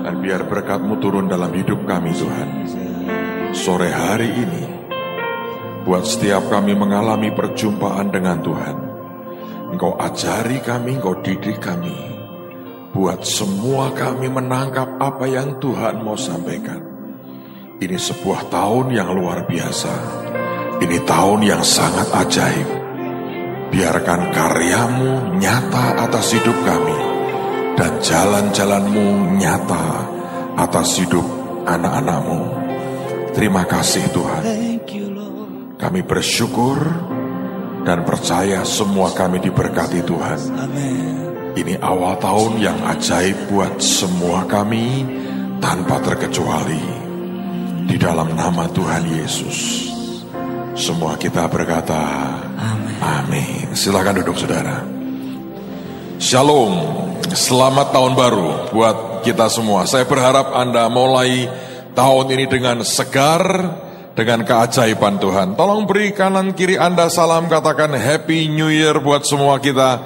Dan biar berkat-Mu turun dalam hidup kami Tuhan. Sore hari ini, buat setiap kami mengalami perjumpaan dengan Tuhan, Engkau ajari kami, Engkau didik kami. Buat semua kami menangkap apa yang Tuhan mau sampaikan. Ini sebuah tahun yang luar biasa. Ini tahun yang sangat ajaib. Biarkan karya-Mu nyata atas hidup kami. Dan jalan-jalan-Mu nyata atas hidup anak-anak-Mu. Terima kasih Tuhan. Kami bersyukur dan percaya semua kami diberkati Tuhan. Ini awal tahun yang ajaib buat semua kami tanpa terkecuali. Di dalam nama Tuhan Yesus. Semua kita berkata amin. Silakan duduk saudara. Shalom. Selamat tahun baru buat kita semua. Saya berharap Anda mulai tahun ini dengan segar, dengan keajaiban Tuhan. Tolong beri kanan kiri Anda salam, katakan Happy New Year buat semua kita.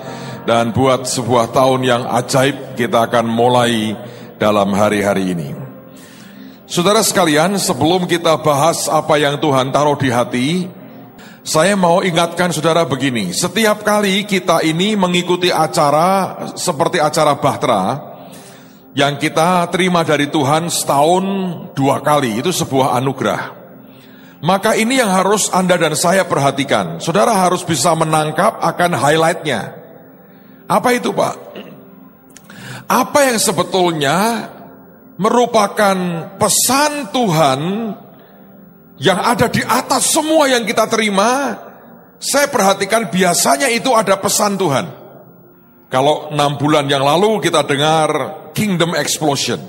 Dan buat sebuah tahun yang ajaib kita akan mulai dalam hari-hari ini. Saudara sekalian, sebelum kita bahas apa yang Tuhan taruh di hati, saya mau ingatkan saudara begini. Setiap kali kita ini mengikuti acara seperti acara Bahtera yang kita terima dari Tuhan setahun 2 kali, itu sebuah anugerah. Maka ini yang harus Anda dan saya perhatikan. Saudara harus bisa menangkap akan highlight-nya. Apa itu Pak? Apa yang sebetulnya merupakan pesan Tuhan yang ada di atas semua yang kita terima? Saya perhatikan biasanya itu ada pesan Tuhan. Kalau 6 bulan yang lalu kita dengar Kingdom Explosion.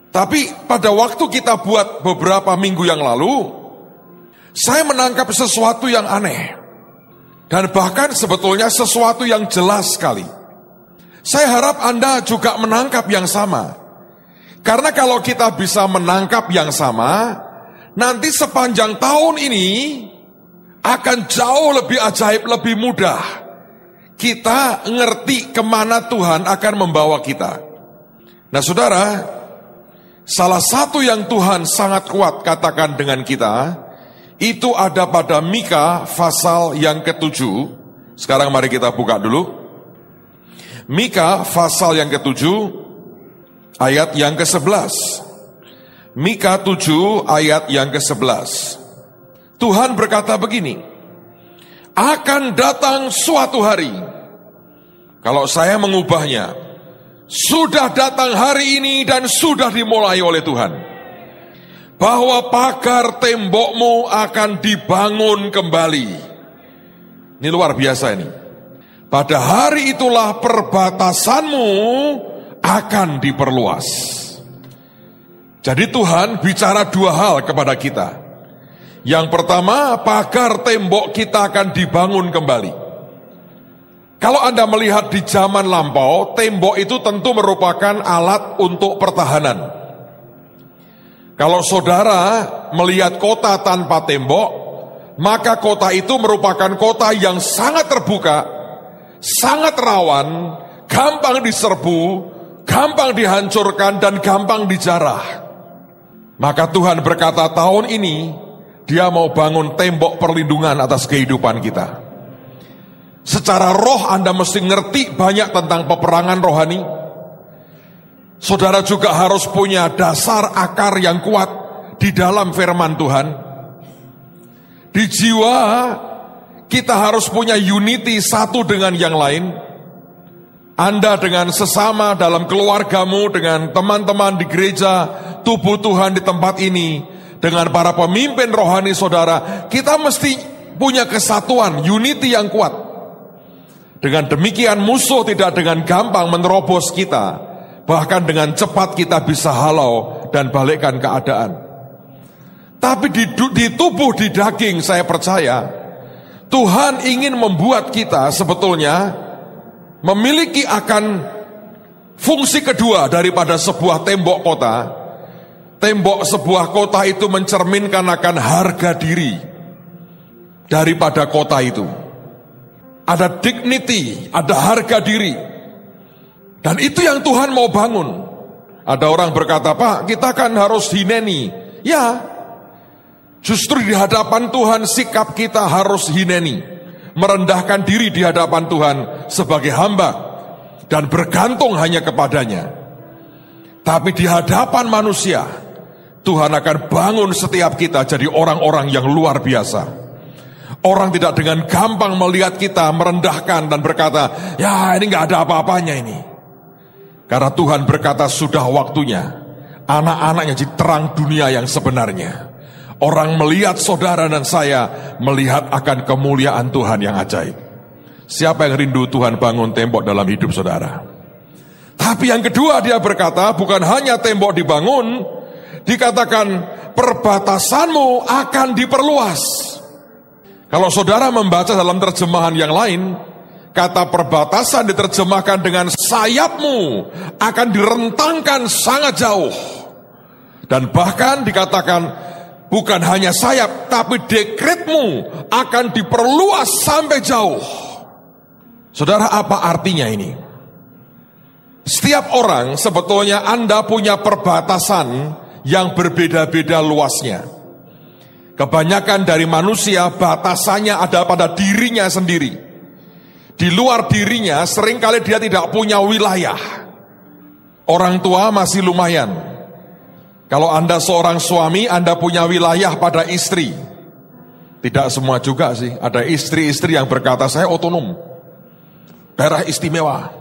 Tapi pada waktu kita buat beberapa minggu yang lalu, saya menangkap sesuatu yang aneh. Dan bahkan sebetulnya sesuatu yang jelas sekali. Saya harap Anda juga menangkap yang sama. Karena kalau kita bisa menangkap yang sama, nanti sepanjang tahun ini akan jauh lebih ajaib, lebih mudah. Kita ngerti kemana Tuhan akan membawa kita. Nah saudara, salah satu yang Tuhan sangat kuat katakan dengan kita, itu ada pada Mika pasal yang ke-7. Sekarang mari kita buka dulu. Mika pasal yang ke-7 ayat yang ke-11. Mika 7 ayat yang ke-11. Tuhan berkata begini, akan datang suatu hari. Kalau saya mengubahnya, sudah datang hari ini dan sudah dimulai oleh Tuhan. Bahwa pagar tembokmu akan dibangun kembali. Ini luar biasa ini. Pada hari itulah perbatasanmu akan diperluas. Jadi Tuhan bicara 2 hal kepada kita. Yang pertama, pagar tembok kita akan dibangun kembali. Kalau Anda melihat di zaman lampau, tembok itu tentu merupakan alat untuk pertahanan. Kalau saudara melihat kota tanpa tembok, maka kota itu merupakan kota yang sangat terbuka, sangat rawan, gampang diserbu, gampang dihancurkan, dan gampang dijarah. Maka Tuhan berkata tahun ini, Dia mau bangun tembok perlindungan atas kehidupan kita. Secara roh Anda mesti ngerti banyak tentang peperangan rohani. Saudara juga harus punya dasar akar yang kuat di dalam firman Tuhan. Di jiwa kita harus punya unity satu dengan yang lain. Anda dengan sesama dalam keluargamu, dengan teman-teman di gereja, tubuh Tuhan di tempat ini, dengan para pemimpin rohani saudara, kita mesti punya kesatuan, unity yang kuat. Dengan demikian musuh tidak dengan gampang menerobos kita. Bahkan dengan cepat kita bisa halau dan balikkan keadaan. Tapi di tubuh, di daging, saya percaya Tuhan ingin membuat kita sebetulnya memiliki akan fungsi kedua daripada sebuah tembok kota. Tembok sebuah kota itu mencerminkan akan harga diri daripada kota itu. Ada dignity, ada harga diri. Dan itu yang Tuhan mau bangun. Ada orang berkata, Pak, kita kan harus hineni. Ya, justru di hadapan Tuhan sikap kita harus hineni. Merendahkan diri di hadapan Tuhan sebagai hamba. Dan bergantung hanya kepadanya. Tapi di hadapan manusia, Tuhan akan bangun setiap kita jadi orang-orang yang luar biasa. Orang tidak dengan gampang melihat kita merendahkan dan berkata, ya ini gak ada apa-apanya ini. Karena Tuhan berkata sudah waktunya anak-anaknya jadi terang dunia yang sebenarnya. Orang melihat saudara dan saya melihat akan kemuliaan Tuhan yang ajaib. Siapa yang rindu Tuhan bangun tembok dalam hidup saudara? Tapi yang kedua dia berkata bukan hanya tembok dibangun, dikatakan perbatasanmu akan diperluas. Kalau saudara membaca dalam terjemahan yang lain, kata perbatasan diterjemahkan dengan sayapmu akan direntangkan sangat jauh. Dan bahkan dikatakan bukan hanya sayap, tapi dekretmu akan diperluas sampai jauh. Saudara, apa artinya ini? Setiap orang sebetulnya Anda punya perbatasan yang berbeda-beda luasnya. Kebanyakan dari manusia batasannya ada pada dirinya sendiri. Di luar dirinya seringkali dia tidak punya wilayah. Orang tua masih lumayan. Kalau Anda seorang suami, Anda punya wilayah pada istri. Tidak semua juga sih. Ada istri-istri yang berkata saya otonom, daerah istimewa,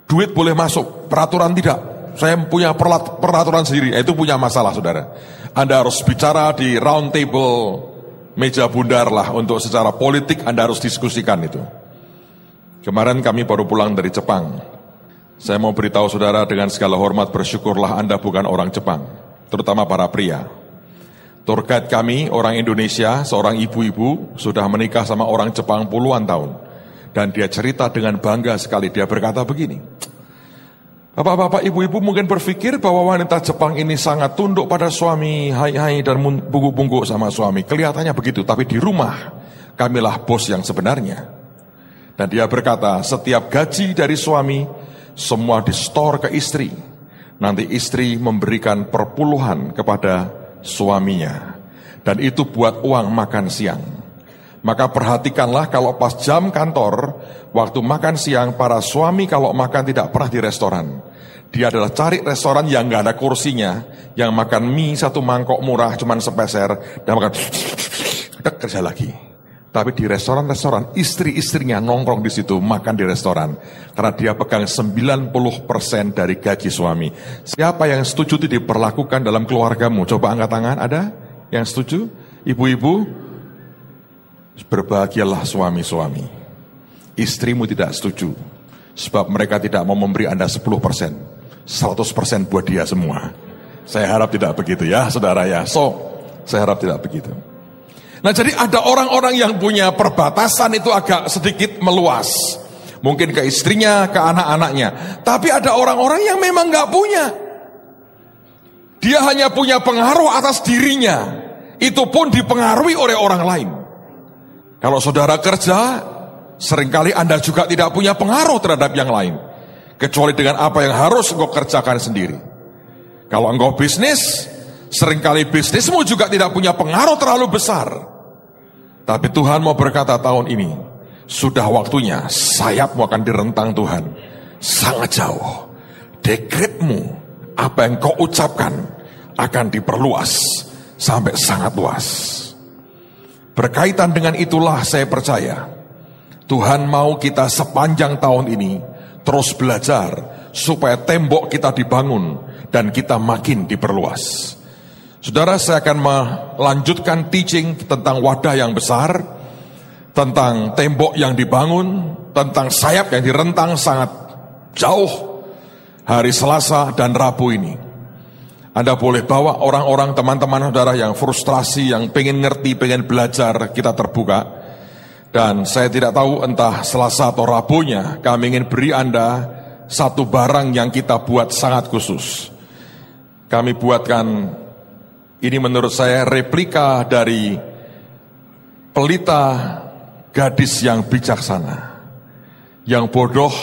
duit boleh masuk, peraturan tidak. Saya punya peraturan sendiri. Itu punya masalah saudara. Anda harus bicara di round table, meja bundar lah. Untuk secara politik Anda harus diskusikan itu. Kemarin kami baru pulang dari Jepang. Saya mau beritahu saudara dengan segala hormat, bersyukurlah Anda bukan orang Jepang, terutama para pria. Tour guide kami orang Indonesia, seorang ibu-ibu sudah menikah sama orang Jepang puluhan tahun. Dan dia cerita dengan bangga sekali, dia berkata begini, bapak-bapak, ibu-ibu mungkin berpikir bahwa wanita Jepang ini sangat tunduk pada suami, hai-hai dan bungkuk-bungkuk sama suami. Kelihatannya begitu, tapi di rumah kamilah bos yang sebenarnya. Dan dia berkata, setiap gaji dari suami semua di-store ke istri. Nanti istri memberikan perpuluhan kepada suaminya. Dan itu buat uang makan siang. Maka perhatikanlah kalau pas jam kantor, waktu makan siang, para suami kalau makan tidak pernah di restoran. Dia adalah cari restoran yang gak ada kursinya, yang makan mie satu mangkok murah cuman sepeser, dan makan kerja lagi. Tapi di restoran-restoran, istri-istrinya nongkrong di situ, makan di restoran. Karena dia pegang 90% dari gaji suami. Siapa yang setuju itu diperlakukan dalam keluargamu? Coba angkat tangan, ada yang setuju? Ibu-ibu, berbahagialah suami-suami. Istrimu tidak setuju, sebab mereka tidak mau memberi Anda 10%. 100% buat dia semua. Saya harap tidak begitu ya saudara ya. Saya harap tidak begitu. Nah jadi ada orang-orang yang punya perbatasan itu agak sedikit meluas. Mungkin ke istrinya, ke anak-anaknya. Tapi ada orang-orang yang memang gak punya. Dia hanya punya pengaruh atas dirinya. Itu pun dipengaruhi oleh orang lain. Kalau saudara kerja, seringkali Anda juga tidak punya pengaruh terhadap yang lain. Kecuali dengan apa yang harus engkau kerjakan sendiri. Kalau engkau bisnis, seringkali bisnismu juga tidak punya pengaruh terlalu besar. Tapi Tuhan mau berkata tahun ini, sudah waktunya sayapmu akan direntang Tuhan. Sangat jauh. Dekretmu, apa yang kau ucapkan, akan diperluas sampai sangat luas. Berkaitan dengan itulah saya percaya, Tuhan mau kita sepanjang tahun ini terus belajar supaya tembok kita dibangun dan kita makin diperluas. Saudara, saya akan melanjutkan teaching tentang wadah yang besar, tentang tembok yang dibangun, tentang sayap yang direntang sangat jauh hari Selasa dan Rabu ini. Anda boleh bawa orang-orang, teman-teman saudara yang frustrasi, yang pengen ngerti, pengen belajar, kita terbuka. Dan saya tidak tahu entah Selasa atau Rabunya, kami ingin beri Anda satu barang yang kita buat sangat khusus. Kami buatkan, ini menurut saya replika dari pelita gadis yang bijaksana. Yang bodoh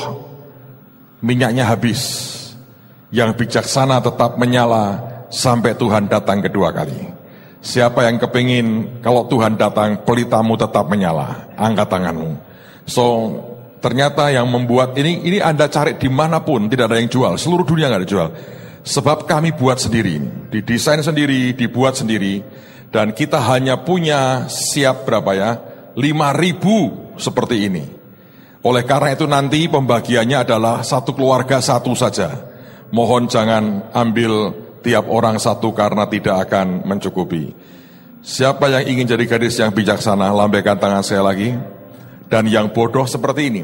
minyaknya habis. Yang bijaksana tetap menyala sampai Tuhan datang kedua kali. Siapa yang kepingin kalau Tuhan datang pelitamu tetap menyala? Angkat tanganmu. So ternyata yang membuat ini Anda cari dimanapun tidak ada yang jual. Seluruh dunia nggak ada jual. Sebab kami buat sendiri, didesain sendiri, dibuat sendiri. Dan kita hanya punya siap berapa ya? 5.000 seperti ini. Oleh karena itu nanti pembagiannya adalah satu keluarga satu saja. Mohon jangan ambil tiap orang satu karena tidak akan mencukupi. Siapa yang ingin jadi gadis yang bijaksana, lambaikan tangan saya lagi. Dan yang bodoh seperti ini.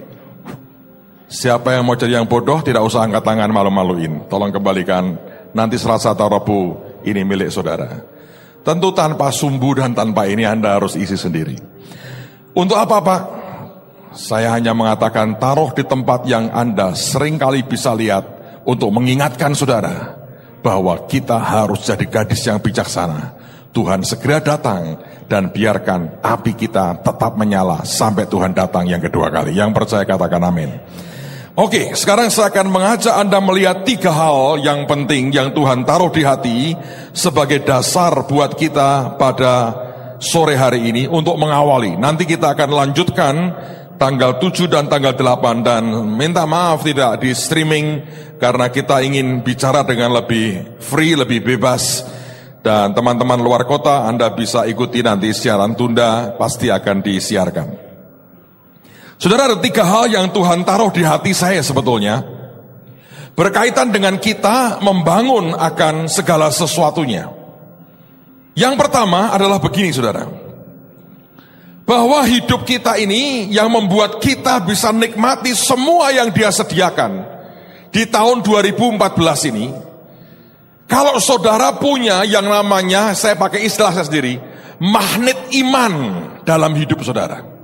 Siapa yang mau jadi yang bodoh tidak usah angkat tangan malu-maluin. Tolong kembalikan, nanti Selasa atau Rabu ini milik saudara. Tentu tanpa sumbu dan tanpa ini Anda harus isi sendiri. Untuk apa Pak? Saya hanya mengatakan taruh di tempat yang Anda seringkali bisa lihat. Untuk mengingatkan saudara bahwa kita harus jadi gadis yang bijaksana. Tuhan segera datang dan biarkan api kita tetap menyala sampai Tuhan datang yang kedua kali. Yang percaya katakan amin. Oke, sekarang saya akan mengajak Anda melihat 3 hal yang penting yang Tuhan taruh di hati sebagai dasar buat kita pada sore hari ini untuk mengawali. Nanti kita akan lanjutkan tanggal 7 dan tanggal 8 dan minta maaf tidak di streaming karena kita ingin bicara dengan lebih free, lebih bebas. Dan teman-teman luar kota Anda bisa ikuti nanti siaran tunda pasti akan disiarkan. Saudara, ada 3 hal yang Tuhan taruh di hati saya sebetulnya berkaitan dengan kita membangun akan segala sesuatunya. Yang pertama adalah begini saudara, bahwa hidup kita ini yang membuat kita bisa nikmati semua yang Dia sediakan di tahun 2014 ini. Kalau saudara punya yang namanya, saya pakai istilah saya sendiri, magnet iman dalam hidup saudara.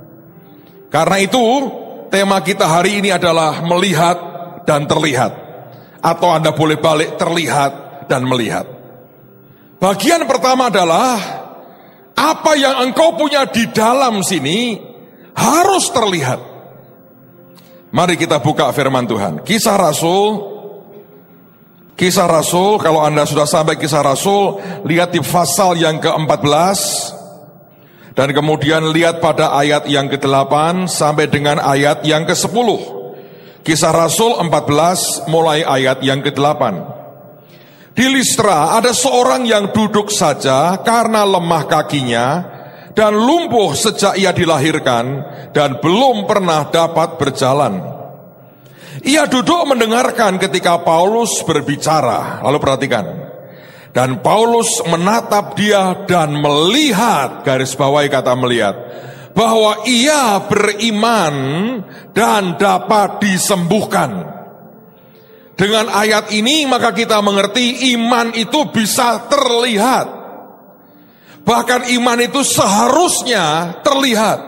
Karena itu tema kita hari ini adalah melihat dan terlihat. Atau Anda boleh balik terlihat dan melihat. Bagian pertama adalah apa yang engkau punya di dalam sini harus terlihat. Mari kita buka firman Tuhan. Kisah Rasul, kalau Anda sudah sampai Kisah Rasul, lihat di pasal yang ke-14, dan kemudian lihat pada ayat yang ke-8 sampai dengan ayat yang ke-10. Kisah Rasul 14 mulai ayat yang ke-8. Di Listra ada seorang yang duduk saja karena lemah kakinya dan lumpuh sejak ia dilahirkan dan belum pernah dapat berjalan. Ia duduk mendengarkan ketika Paulus berbicara. Lalu perhatikan. Dan Paulus menatap dia dan melihat, garis bawahi kata melihat, bahwa ia beriman dan dapat disembuhkan. Dengan ayat ini maka kita mengerti iman itu bisa terlihat. Bahkan iman itu seharusnya terlihat.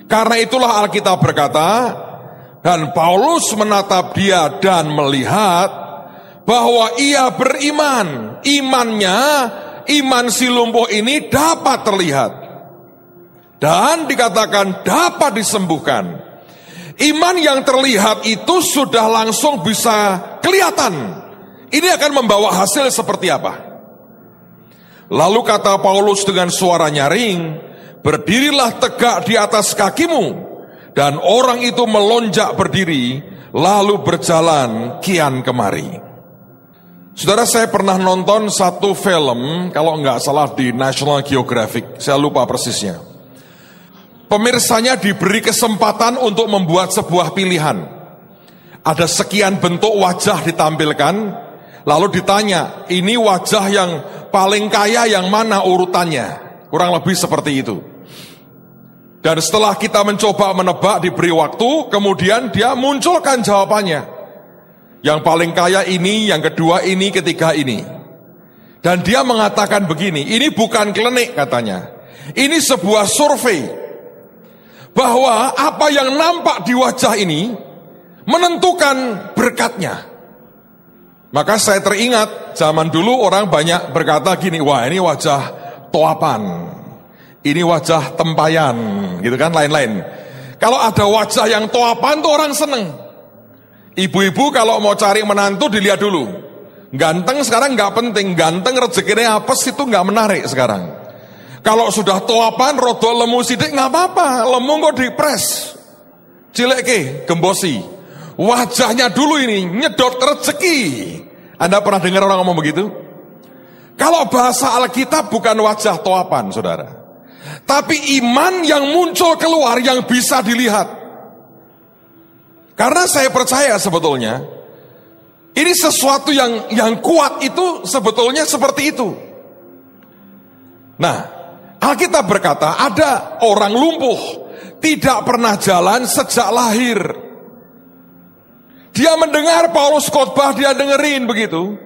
Karena itulah Alkitab berkata, dan Paulus menatap dia dan melihat bahwa ia beriman. Imannya, iman si lumpuh ini dapat terlihat. Dan dikatakan dapat disembuhkan. Iman yang terlihat itu sudah langsung bisa kelihatan. Ini akan membawa hasil seperti apa? Lalu kata Paulus dengan suara nyaring, berdirilah tegak di atas kakimu. Dan orang itu melonjak berdiri, lalu berjalan kian kemari. Saudara, saya pernah nonton satu film, kalau nggak salah di National Geographic, saya lupa persisnya. Pemirsanya diberi kesempatan untuk membuat sebuah pilihan. Ada sekian bentuk wajah ditampilkan, lalu ditanya, ini wajah yang paling kaya yang mana urutannya? Kurang lebih seperti itu. Dan setelah kita mencoba menebak, diberi waktu, kemudian dia munculkan jawabannya. Yang paling kaya ini, yang kedua ini, ketiga ini. Dan dia mengatakan begini, ini bukan klinik katanya. Ini sebuah survei. Bahwa apa yang nampak di wajah ini menentukan berkatnya. Maka saya teringat, zaman dulu orang banyak berkata gini, wah ini wajah toapan. Ini wajah tempayan, gitu kan, lain-lain. Kalau ada wajah yang toapan tuh orang seneng. Ibu-ibu kalau mau cari menantu dilihat dulu. Ganteng sekarang nggak penting, ganteng rezekinya apes itu nggak menarik sekarang. Kalau sudah toapan, rodo lemu sidik nggak apa-apa, lemu kok dipres, cileke, gembosi. Wajahnya dulu ini nyedot rezeki. Anda pernah dengar orang ngomong begitu? Kalau bahasa Alkitab bukan wajah toapan, saudara, tapi iman yang muncul keluar yang bisa dilihat. Karena saya percaya sebetulnya ini sesuatu yang kuat itu sebetulnya seperti itu. Nah, Alkitab berkata ada orang lumpuh tidak pernah jalan sejak lahir. Dia mendengar Paulus khotbah, dia dengerin begitu.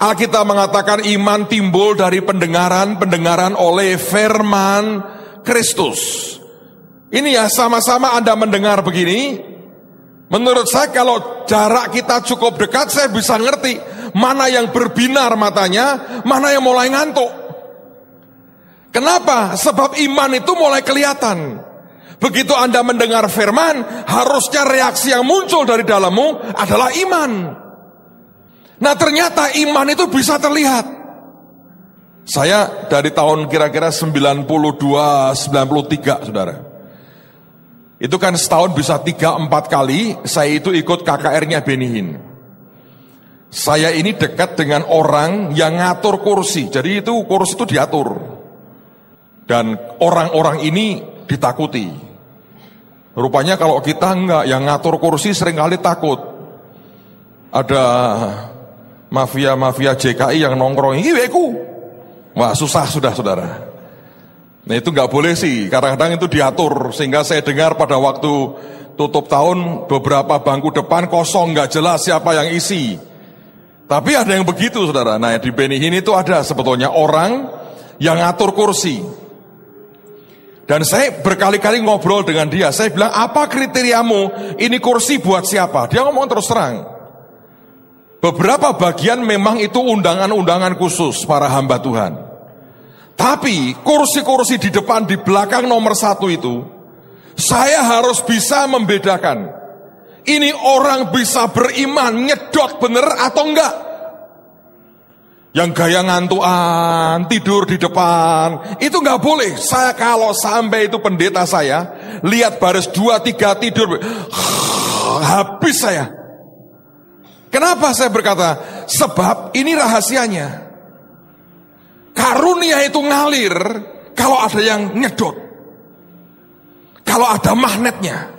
Alkitab mengatakan iman timbul dari pendengaran oleh firman Kristus. Ini ya sama-sama Anda mendengar begini. Menurut saya kalau jarak kita cukup dekat, saya bisa ngerti mana yang berbinar matanya, mana yang mulai ngantuk. Kenapa? Sebab iman itu mulai kelihatan. Begitu Anda mendengar firman, harusnya reaksi yang muncul dari dalammu adalah iman. Nah ternyata iman itu bisa terlihat. Saya dari tahun kira-kira 92, 93 saudara. Itu kan setahun bisa 3-4 kali saya itu ikut KKR-nya Benihin. Saya ini dekat dengan orang yang ngatur kursi. Jadi itu kursi itu diatur. Dan orang-orang ini ditakuti. Rupanya kalau kita enggak, yang ngatur kursi seringkali takut. Ada mafia-mafia JKI yang nongkrong, ini weku. Wah susah sudah saudara. Nah itu nggak boleh sih, kadang-kadang itu diatur. Sehingga saya dengar pada waktu tutup tahun beberapa bangku depan kosong, nggak jelas siapa yang isi. Tapi ada yang begitu saudara. Nah di Benihin itu ada sebetulnya orang yang ngatur kursi. Dan saya berkali-kali ngobrol dengan dia. Saya bilang, apa kriteriamu? Ini kursi buat siapa? Dia ngomong terus terang. Beberapa bagian memang itu undangan-undangan khusus para hamba Tuhan. Tapi kursi-kursi di depan, di belakang nomor 1 itu, saya harus bisa membedakan. Ini orang bisa beriman, nyedot bener atau enggak. Yang gaya ngantuan, tidur di depan, itu enggak boleh. Saya kalau sampai itu pendeta saya, lihat baris 2-3 tidur, habis saya. Kenapa saya berkata? Sebab ini rahasianya. Karunia itu ngalir kalau ada yang nyedot. Kalau ada magnetnya.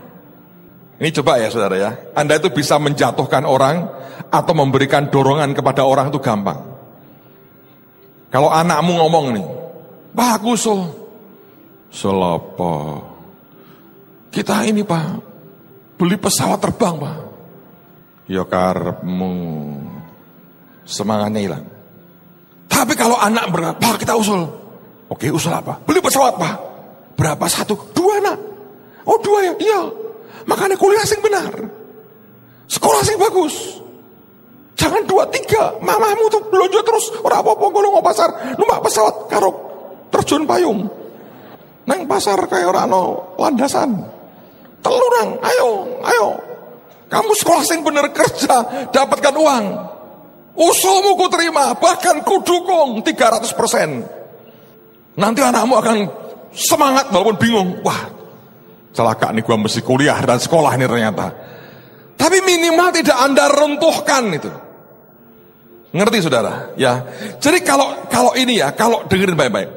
Ini coba ya saudara ya. Anda itu bisa menjatuhkan orang atau memberikan dorongan kepada orang itu gampang. Kalau anakmu ngomong nih, Pak Kusul, selapa kita ini Pak, beli pesawat terbang Pak. Ya karepmu, semangatnya hilang. Tapi kalau anak berapa, Pak kita usul. Oke usul apa? Beli pesawat Pak. Berapa? 1, 2 anak. Oh 2 ya? Iya. Makanya kuliah sing benar. Sekolah sing bagus. Jangan 2-3. Mamamu tuh belanja terus. Ora apa-apa kalau mau pasar. Numpak pesawat karo terjun payung. Nang pasar kayak ora ono landasan. Telu nang, ayo. Kamu sekolah sing bener, kerja, dapatkan uang. Usulmu ku terima, bahkan ku dukung 300%. Nanti anakmu akan semangat walaupun bingung. Wah, celaka nih gua mesti kuliah dan sekolah ini ternyata. Tapi minimal tidak Anda runtuhkan itu. Ngerti saudara? Ya. Jadi kalau ini ya, kalau dengerin baik-baik.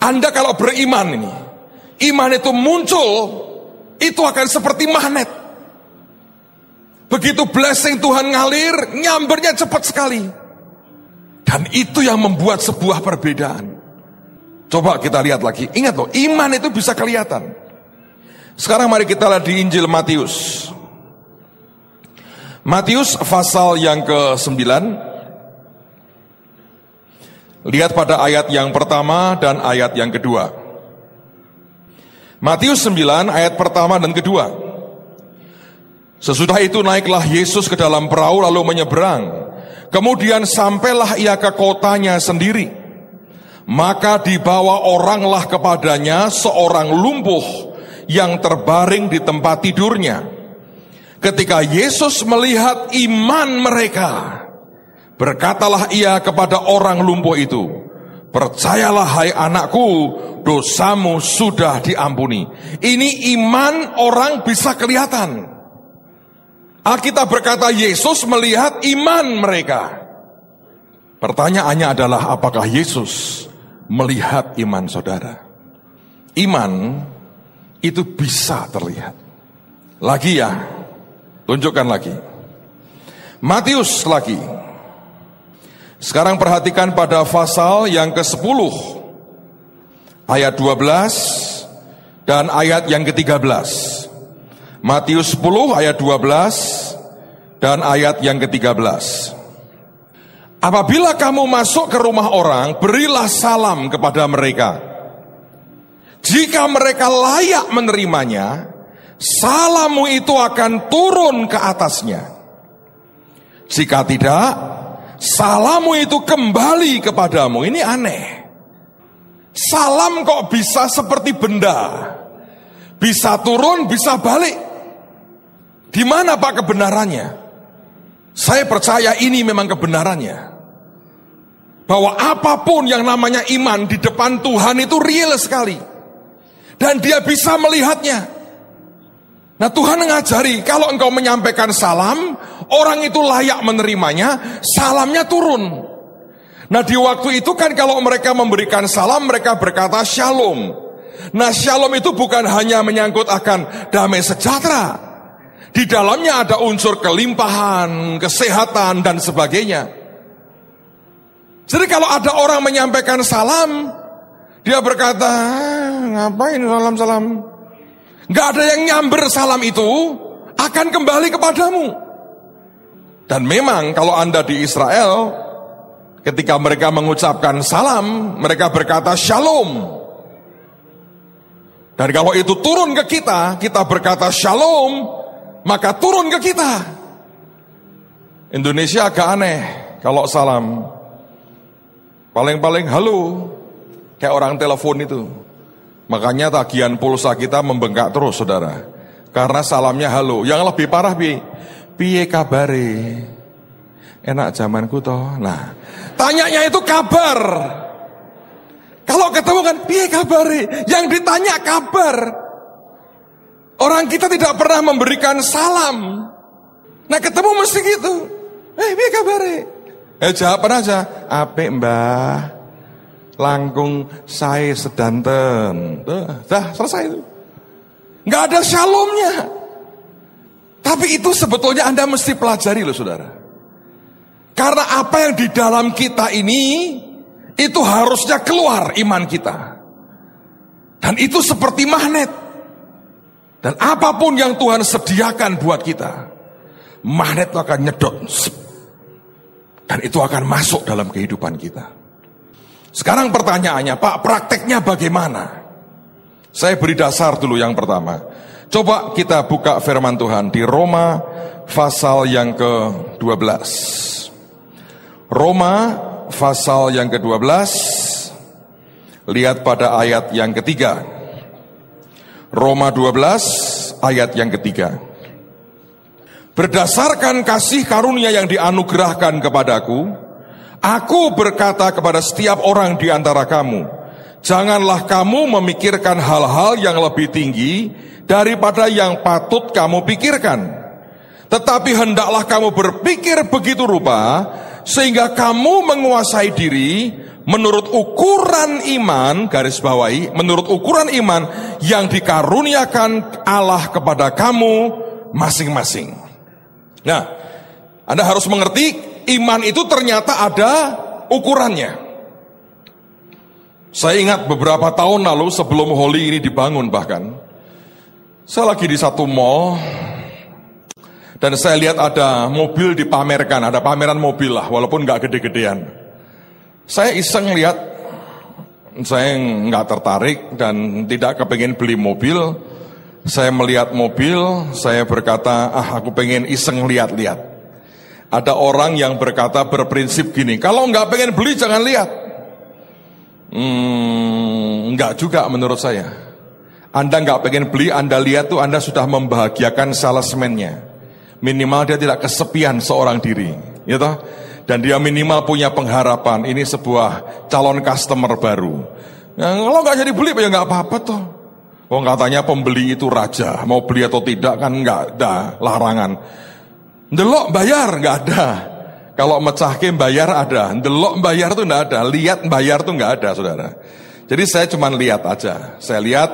Anda kalau beriman ini, iman itu muncul, itu akan seperti magnet. Begitu blessing Tuhan ngalir, nyambernya cepat sekali. Dan itu yang membuat sebuah perbedaan. Coba kita lihat lagi. Ingat loh, iman itu bisa kelihatan. Sekarang mari kita lihat di Injil Matius. Matius pasal yang ke-9. Lihat pada ayat yang pertama dan ayat yang kedua. Matius 9 ayat pertama dan kedua. Sesudah itu naiklah Yesus ke dalam perahu lalu menyeberang. Kemudian sampailah ia ke kotanya sendiri. Maka dibawa oranglah kepadanya seorang lumpuh yang terbaring di tempat tidurnya. Ketika Yesus melihat iman mereka, berkatalah ia kepada orang lumpuh itu, percayalah hai anakku, dosamu sudah diampuni. Ini iman orang bisa kelihatan. Alkitab berkata Yesus melihat iman mereka. Pertanyaannya adalah apakah Yesus melihat iman saudara? Iman itu bisa terlihat. Lagi ya, tunjukkan lagi. Matius lagi. Sekarang perhatikan pada pasal yang ke-10 ayat 12 dan ayat yang ke-13. Matius 10 ayat 12 dan ayat yang ke-13. Apabila kamu masuk ke rumah orang, berilah salam kepada mereka. Jika mereka layak menerimanya, salammu itu akan turun ke atasnya. Jika tidak, salammu itu kembali kepadamu. Ini aneh. Salam kok bisa seperti benda, bisa turun, bisa balik. Di mana Pak kebenarannya? Saya percaya ini memang kebenarannya. Bahwa apapun yang namanya iman di depan Tuhan itu real sekali. Dan dia bisa melihatnya. Nah, Tuhan mengajari kalau engkau menyampaikan salam, orang itu layak menerimanya, salamnya turun. Nah, di waktu itu kan kalau mereka memberikan salam, mereka berkata shalom. Nah, shalom itu bukan hanya menyangkut akan damai sejahtera. Di dalamnya ada unsur kelimpahan, kesehatan, dan sebagainya. Jadi kalau ada orang menyampaikan salam, dia berkata, ngapain salam-salam? Gak ada yang nyamber salam itu, akan kembali kepadamu. Dan memang kalau Anda di Israel, ketika mereka mengucapkan salam, mereka berkata shalom. Dan kalau itu turun ke kita, kita berkata shalom, maka turun ke kita. Indonesia agak aneh kalau salam. Paling-paling halo, kayak orang telepon itu. Makanya tagihan pulsa kita membengkak terus, saudara. Karena salamnya halo. Yang lebih parah, piye kabare? Enak zamanku toh. Nah, tanyanya itu kabar. Kalau ketemu kan, piye kabare? Yang ditanya kabar. Orang kita tidak pernah memberikan salam. Nah, ketemu mesti gitu. Piye kabare? Jawaban aja, apik mbah. Langkung saya sedanten. Dah selesai itu. Nggak ada shalomnya. Tapi itu sebetulnya Anda mesti pelajari loh saudara. Karena apa yang di dalam kita ini, itu harusnya keluar iman kita. Dan itu seperti magnet. Dan apapun yang Tuhan sediakan buat kita, magnet itu akan nyedot. Dan itu akan masuk dalam kehidupan kita. Sekarang pertanyaannya, Pak, prakteknya bagaimana? Saya beri dasar dulu yang pertama. Coba kita buka firman Tuhan di Roma pasal yang ke-12. Roma pasal yang ke-12, lihat pada ayat yang ketiga. Roma 12 ayat yang ketiga. Berdasarkan kasih karunia yang dianugerahkan kepadaku, aku berkata kepada setiap orang di antara kamu, janganlah kamu memikirkan hal-hal yang lebih tinggi daripada yang patut kamu pikirkan. Tetapi hendaklah kamu berpikir begitu rupa, sehingga kamu menguasai diri menurut ukuran iman, garis bawahi, menurut ukuran iman yang dikaruniakan Allah kepada kamu masing-masing. Nah, Anda harus mengerti, iman itu ternyata ada ukurannya. Saya ingat beberapa tahun lalu sebelum Holy ini dibangun bahkan, saya lagi di satu mall, dan saya lihat ada mobil dipamerkan, ada pameran mobil lah, walaupun gak gede-gedean. Saya iseng lihat, saya nggak tertarik dan tidak kepengen beli mobil. Saya melihat mobil, saya berkata, aku pengen iseng lihat-lihat. Ada orang yang berkata berprinsip gini, kalau nggak pengen beli jangan lihat. Nggak juga menurut saya. Anda nggak pengen beli, Anda lihat tuh Anda sudah membahagiakan salesman-nya. Minimal dia tidak kesepian seorang diri, ya toh? Dan dia minimal punya pengharapan, ini sebuah calon customer baru. Nah, kalau nggak jadi beli ya nggak apa-apa toh. Oh, katanya pembeli itu raja, mau beli atau tidak kan nggak ada larangan. Ndelok bayar nggak ada. Kalau mecahke bayar ada, ndelok bayar tuh nggak ada, lihat bayar tuh nggak ada, saudara. Jadi saya cuma lihat aja. Saya lihat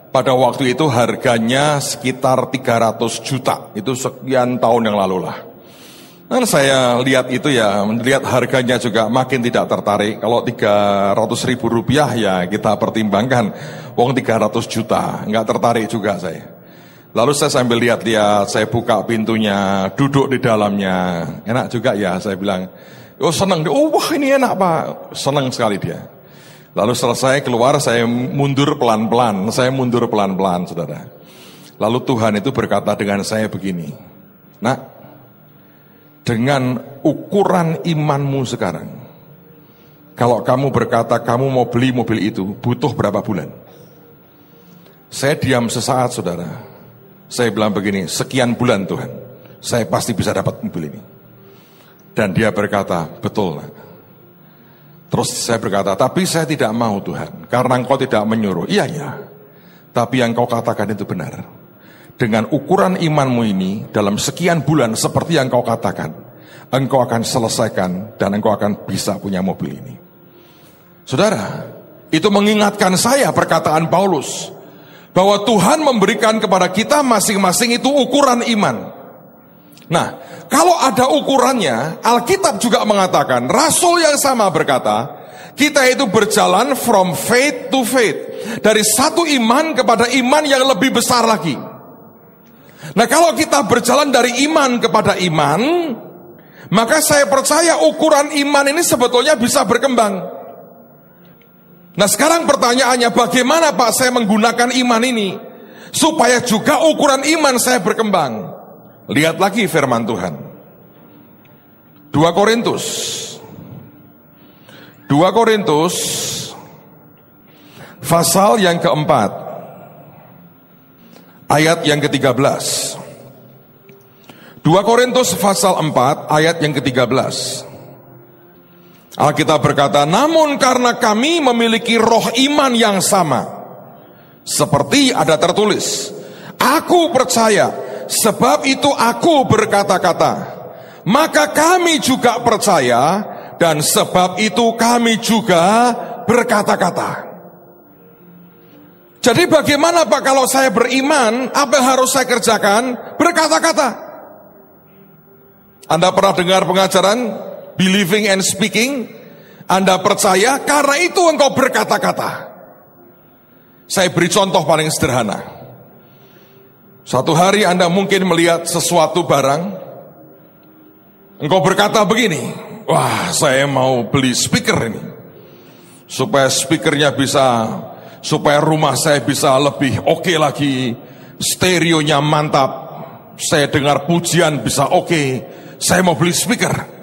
pada waktu itu harganya sekitar 300 juta. Itu sekian tahun yang lalu lah. Dan saya lihat itu ya, melihat harganya juga makin tidak tertarik. Kalau 300 ribu rupiah ya kita pertimbangkan. Wong 300 juta, nggak tertarik juga saya. Lalu saya sambil lihat-lihat, saya buka pintunya, duduk di dalamnya. Enak juga ya, saya bilang. Oh senang, oh wah ini enak Pak. Senang sekali dia. Lalu selesai keluar, saya mundur pelan-pelan, saudara. Lalu Tuhan itu berkata dengan saya begini, nak, dengan ukuran imanmu sekarang, kalau kamu berkata kamu mau beli mobil itu, butuh berapa bulan? Saya diam sesaat, saudara. Saya bilang begini, sekian bulan Tuhan, saya pasti bisa dapat mobil ini. Dan dia berkata, betul nak. Terus saya berkata, tapi saya tidak mau Tuhan, karena engkau tidak menyuruh. Iya, tapi yang kau katakan itu benar. Dengan ukuran imanmu ini, dalam sekian bulan seperti yang kau katakan, engkau akan selesaikan dan engkau akan bisa punya mobil ini. Saudara, itu mengingatkan saya perkataan Paulus, bahwa Tuhan memberikan kepada kita masing-masing itu ukuran iman. Nah, kalau ada ukurannya, Alkitab juga mengatakan, Rasul yang sama berkata, kita itu berjalan from faith to faith. Dari satu iman kepada iman yang lebih besar lagi. Nah, kalau kita berjalan dari iman kepada iman, maka saya percaya ukuran iman ini sebetulnya bisa berkembang. Nah, sekarang pertanyaannya, bagaimana Pak saya menggunakan iman ini supaya juga ukuran iman saya berkembang? Lihat lagi firman Tuhan. 2 Korintus pasal yang keempat, ayat yang ke-13. 2 Korintus pasal 4 ayat yang ke-13. Alkitab berkata, namun karena kami memiliki roh iman yang sama, seperti ada tertulis, aku percaya, sebab itu aku berkata-kata. Maka kami juga percaya, dan sebab itu kami juga berkata-kata. Jadi bagaimana Pak kalau saya beriman, apa yang harus saya kerjakan? Berkata-kata. Anda pernah dengar pengajaran believing and speaking? Anda percaya, karena itu engkau berkata-kata. Saya beri contoh paling sederhana. Suatu hari Anda mungkin melihat sesuatu barang, engkau berkata begini, wah saya mau beli speaker ini, supaya speakernya supaya rumah saya bisa lebih oke lagi, stereonya mantap, saya dengar pujian bisa oke, saya mau beli speaker.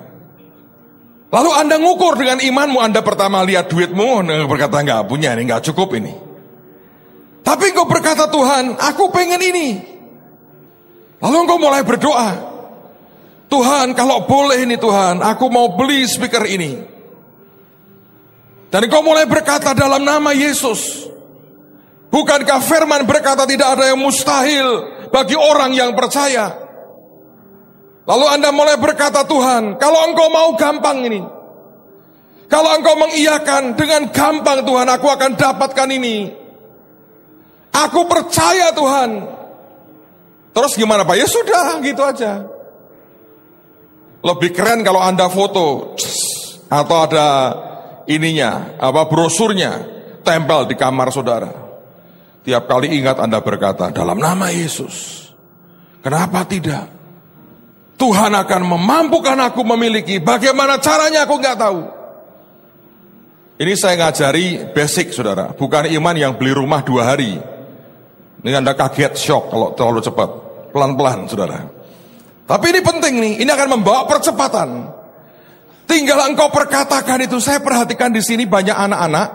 Lalu Anda ngukur dengan imanmu, Anda pertama lihat duitmu, Anda berkata enggak punya ini, enggak cukup ini. Tapi engkau berkata, Tuhan aku pengen ini. Lalu engkau mulai berdoa, Tuhan kalau boleh ini Tuhan, aku mau beli speaker ini. Dan engkau mulai berkata dalam nama Yesus. Bukankah firman berkata tidak ada yang mustahil bagi orang yang percaya? Lalu Anda mulai berkata, Tuhan kalau engkau mau gampang ini, kalau engkau mengiyakan dengan gampang Tuhan, aku akan dapatkan ini. Aku percaya Tuhan. Terus gimana Pak? Ya sudah, gitu aja. Lebih keren kalau Anda foto atau ada ininya, brosurnya tempel di kamar saudara. Tiap kali ingat Anda berkata dalam nama Yesus. Kenapa tidak? Tuhan akan memampukan aku memiliki. Bagaimana caranya aku nggak tahu. Ini saya ngajari basic saudara, bukan iman yang beli rumah 2 hari. Ini Anda kaget, shock kalau terlalu cepat. Pelan-pelan saudara. Tapi ini penting nih, ini akan membawa percepatan. Tinggal engkau perkatakan itu. Saya perhatikan di sini banyak anak-anak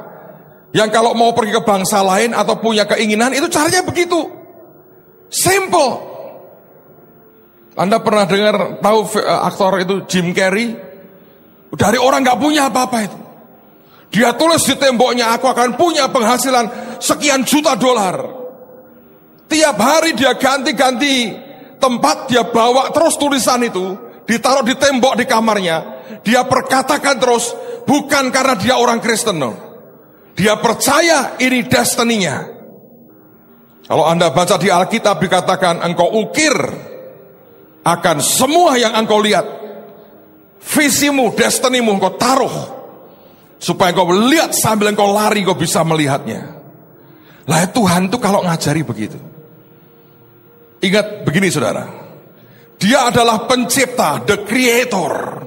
yang kalau mau pergi ke bangsa lain atau punya keinginan, itu caranya begitu. Simple. Anda pernah tahu aktor itu Jim Carrey? Dari orang gak punya apa-apa itu. Dia tulis di temboknya, aku akan punya penghasilan sekian juta dolar. Tiap hari dia ganti-ganti tempat, dia bawa terus tulisan itu, ditaruh di tembok di kamarnya. Dia perkatakan terus, bukan karena dia orang Kristen, no. Dia percaya ini destiny-nya. Kalau Anda baca di Alkitab dikatakan, engkau ukir akan semua yang engkau lihat. Visimu, destinimu engkau taruh, supaya engkau lihat sambil engkau lari, engkau bisa melihatnya. Lah Tuhan itu kalau ngajari begitu. Ingat begini saudara, Dia adalah pencipta, the creator,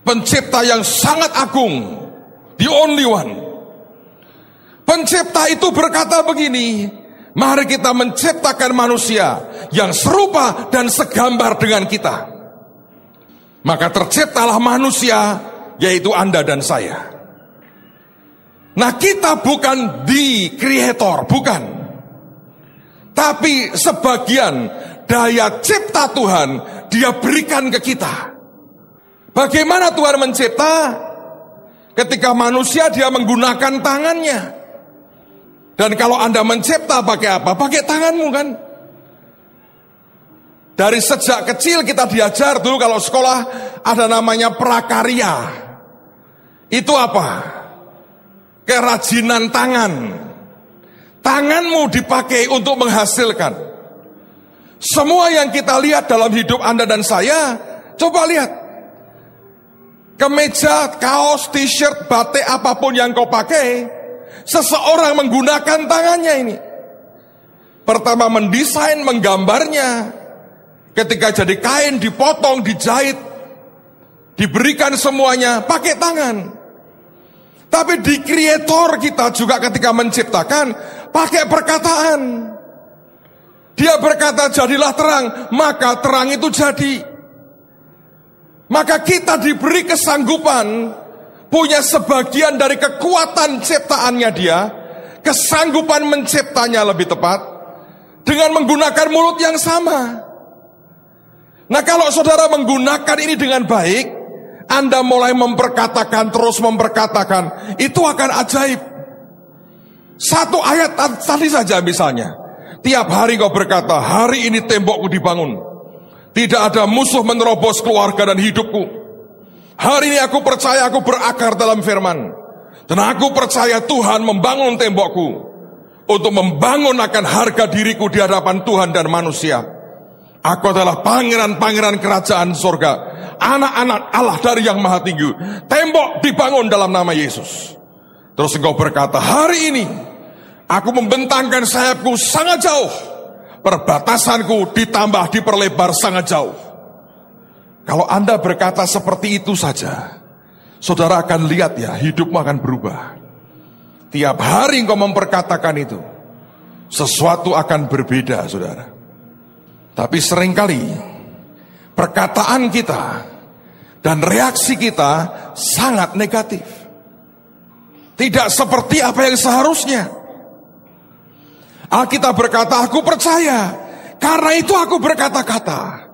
pencipta yang sangat agung, the only one. Pencipta itu berkata begini, mari kita menciptakan manusia yang serupa dan segambar dengan kita. Maka terciptalah manusia, yaitu Anda dan saya. Nah, kita bukan the creator, bukan. Tapi sebagian daya cipta Tuhan Dia berikan ke kita. Bagaimana Tuhan mencipta? Ketika manusia Dia menggunakan tangannya. Dan kalau Anda mencipta pakai apa? Pakai tanganmu kan? Dari sejak kecil kita diajar dulu kalau sekolah ada namanya prakarya. Itu apa? Kerajinan tangan. Tanganmu dipakai untuk menghasilkan. Semua yang kita lihat dalam hidup Anda dan saya, coba lihat. Kemeja, kaos, t-shirt, batik, apapun yang kau pakai, seseorang menggunakan tangannya ini. Pertama mendesain, menggambarnya. Ketika jadi kain, dipotong, dijahit, diberikan semuanya, pakai tangan. Tapi di kreator kita juga ketika menciptakan, pakai perkataan. Dia berkata, jadilah terang, maka terang itu jadi. Maka kita diberi kesanggupan, punya sebagian dari kekuatan ciptaannya Dia, kesanggupan menciptanya lebih tepat, dengan menggunakan mulut yang sama. Nah, kalau saudara menggunakan ini dengan baik, Anda mulai memperkatakan, terus memperkatakan, itu akan ajaib. Satu ayat tadi saja misalnya, tiap hari kau berkata, hari ini tembokku dibangun, tidak ada musuh menerobos keluarga dan hidupku. Hari ini aku percaya aku berakar dalam firman, dan aku percaya Tuhan membangun tembokku, untuk membangun akan harga diriku di hadapan Tuhan dan manusia. Aku adalah pangeran-pangeran kerajaan surga, anak-anak Allah dari yang maha tinggi. Tembok dibangun dalam nama Yesus. Terus engkau berkata, hari ini aku membentangkan sayapku sangat jauh, perbatasanku ditambah diperlebar sangat jauh. Kalau Anda berkata seperti itu saja, saudara akan lihat ya, hidupmu akan berubah. Tiap hari engkau memperkatakan itu, sesuatu akan berbeda saudara. Tapi seringkali perkataan kita dan reaksi kita sangat negatif. Tidak seperti apa yang seharusnya. Alkitab berkata, aku percaya, karena itu aku berkata-kata.